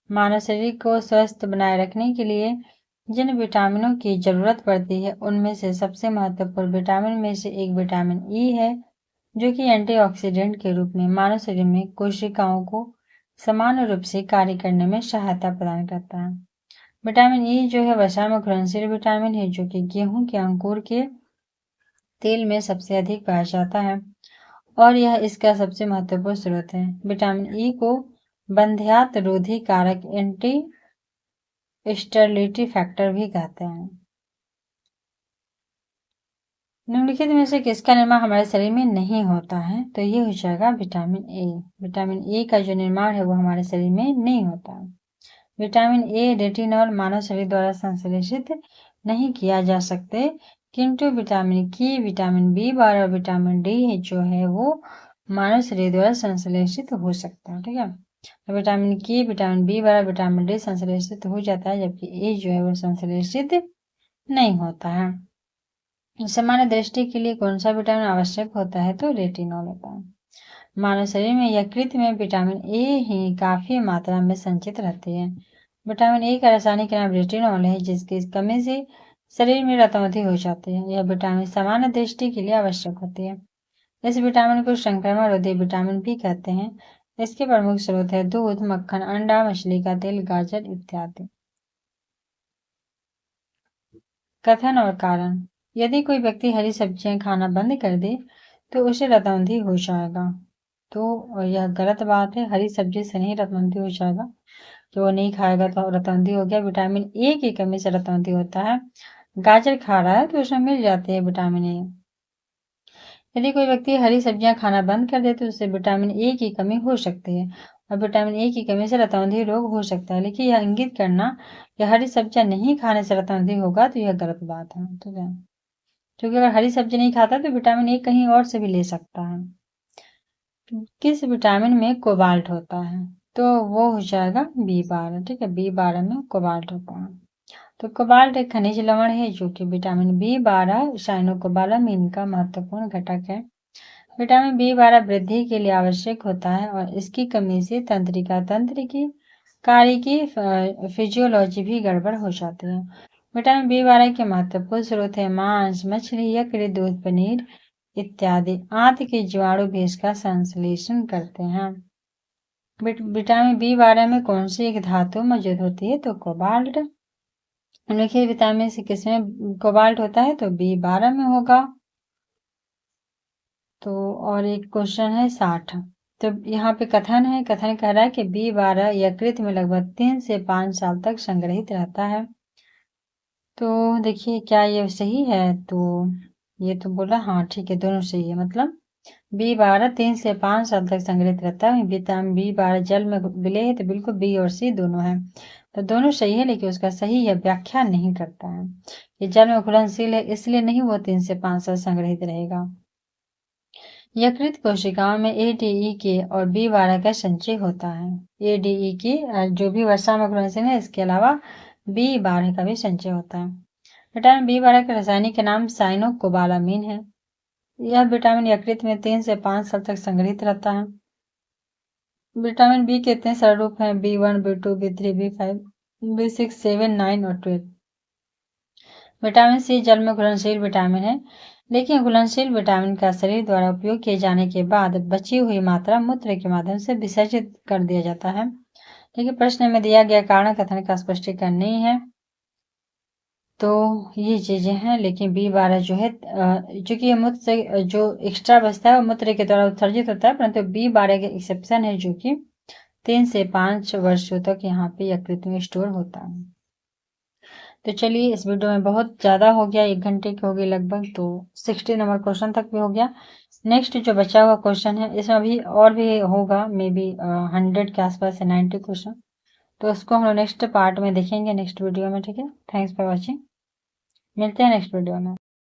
मानव शरीर को स्वस्थ बनाए रखने के लिए जिन विटामिनों की जरूरत पड़ती है उनमें से सबसे महत्वपूर्ण विटामिन में से एक विटामिन ई है, जो कि एंटीऑक्सीडेंट के रूप में मानव शरीर में कोशिकाओं को समान रूप से कार्य करने में सहायता प्रदान करता है। विटामिन ई जो है वसा में घुलनशील विटामिन है, जो कि गेहूं के अंकुर के तेल में सबसे अधिक पाया जाता है और यह इसका सबसे महत्वपूर्ण स्रोत है। विटामिन ई को बंध्यात्व रोधी कारक एंटी स्टेरिलिटी फैक्टर भी कहते हैं। निम्नलिखित में से किसका निर्माण हमारे शरीर में नहीं होता है? तो ये हो जाएगा विटामिन ए। विटामिन ए का जो निर्माण है वो हमारे शरीर में नहीं होता है। विटामिन ए रेटिनॉल मानव शरीर द्वारा संश्लेषित नहीं किया जा सकते, किंतु विटामिन की, विटामिन बी12 और विटामिन डी जो है वो मानव शरीर द्वारा संश्लेषित हो सकता है। ठीक है, तो विटामिन की, विटामिन बी12, विटामिन डी संश्लेषित हो जाता है, जबकि ए जो है वो संश्लेषित नहीं होता है। सामान्य दृष्टि के लिए कौन सा विटामिन आवश्यक होता है? तो रेटिनॉल होता है। मानव शरीर में यकृत में विटामिन ए ही काफी मात्रा में संचित रहती है। विटामिन ए का रासायनिक नाम रेटिनॉल है, जिसकी कमी से शरीर में रतौंधी हो जाती है। यह विटामिन सामान्य दृष्टि के लिए आवश्यक होती है। इस विटामिन को संक्रमण रोधी विटामिन भी कहते हैं। इसके प्रमुख स्रोत है दूध, मक्खन, अंडा, मछली का तेल, गाजर इत्यादि। कथन और कारण। यदि कोई व्यक्ति हरी सब्जियां खाना बंद कर दे तो उसे रतौंधी हो जाएगा। तो यह गलत बात है। हरी सब्जी से नहीं रतौंधी हो जाएगा, जो वो नहीं खाएगा तो रतौंधी हो गया। विटामिन ए की कमी से रतौंधी होता है। गाजर खा रहा है तो उसमें मिल जाती है विटामिन ए। यदि कोई व्यक्ति हरी सब्जियां खाना बंद कर दे तो उससे विटामिन ए की कमी हो सकती है और विटामिन ए की कमी से रतौंधी रोग हो सकता है। लेकिन यह इंगित करना कि हरी सब्जियां नहीं खाने से रतौंधी होगा तो यह गलत बात है। ठीक है, क्योंकि अगर हरी सब्जी नहीं खाता तो विटामिन ए कहीं और से भी ले सकता है। किस विटामिन में कोबाल्ट होता है? तो वो हो जाएगा बी12। ठीक है, बी12 में कोबाल्ट होता है। तो कोबाल्ट एक खनिज लवण है जो कि विटामिन बी12 साइनोकोबालामिन का महत्वपूर्ण घटक है। विटामिन बी12 वृद्धि के लिए आवश्यक होता है और इसकी कमी से तंत्रिका तंत्र की कार्य की फिजियोलॉजी भी गड़बड़ हो जाती है। विटामिन बी12 के महत्वपूर्ण स्रोत है मांस, मछली, यकृत, दूध, पनीर इत्यादि। आंत के जीवाणु भी इसका संश्लेषण करते हैं। विटामिन बी12 में कौन सी एक धातु मौजूद होती है? तो कोबाल्ट। निम्नलिखित विटामिन से किसमें कोबाल्ट होता है? तो बी12 में होगा। तो और एक क्वेश्चन है 60। तो यहाँ पे कथन है, कथन कह रहा है कि बी12 यकृत में लगभग 3 से 5 साल तक संग्रहित रहता है। तो देखिए क्या ये सही है? तो ये तो बोला हाँ ठीक है, दोनों सही है। मतलब बी12 3 से 5 साल तक संग्रहित रहता है। विटामिन बी12 जल में विलय है, तो बिल्कुल बी और सी दोनों है। तो दोनों सही है, लेकिन उसका सही है व्याख्या नहीं करता है। ये जल में घुलनशील है इसलिए नहीं वो 3 से 5 साल संग्रहित रहेगा। यकृत कोशिकाओं में एडीई के और बी12 का संचय होता है। एडीई की जो भी वसा में घुलनशील है, इसके अलावा बी12 का भी संचय होता है। विटामिन बी12 का रासायनिक नाम साइनोकोबालामिन है। यह विटामिन यकृत में 3 से 5 साल तक संग्रहित रहता है। विटामिन बी के इतने सारे रूप हैं बी1, बी2, बी3, बी5, बी6, 7, 9 और 12। विटामिन सी जल में घुलनशील विटामिन है, लेकिन घुलनशील विटामिन का शरीर द्वारा उपयोग किए जाने के बाद बची हुई मात्रा मूत्र के माध्यम से विसर्जित कर दिया जाता है। लेकिन प्रश्न में दिया गया कारण कथन का स्पष्टीकरण नहीं है। तो ये चीजें हैं, लेकिन बी12 जो है चूंकि ये मूत्र से जो एक्स्ट्रा बचता है वो मूत्र के द्वारा उत्सर्जित होता है, परंतु बी12 के एक्सेप्शन है जो कि 3 से 5 वर्षों तक यहाँ पे यकृत में स्टोर होता है। तो चलिए, इस वीडियो में बहुत ज़्यादा हो गया, 1 घंटे की हो गई लगभग, तो 60 नंबर क्वेश्चन तक भी हो गया। नेक्स्ट जो बचा हुआ क्वेश्चन है, इसमें अभी और भी होगा, मे बी 100 के आसपास है, 90 क्वेश्चन। तो उसको हम लोग नेक्स्ट पार्ट में देखेंगे, नेक्स्ट वीडियो में। ठीक है, थैंक्स फॉर वॉचिंग, मिलते हैं नेक्स्ट वीडियो में।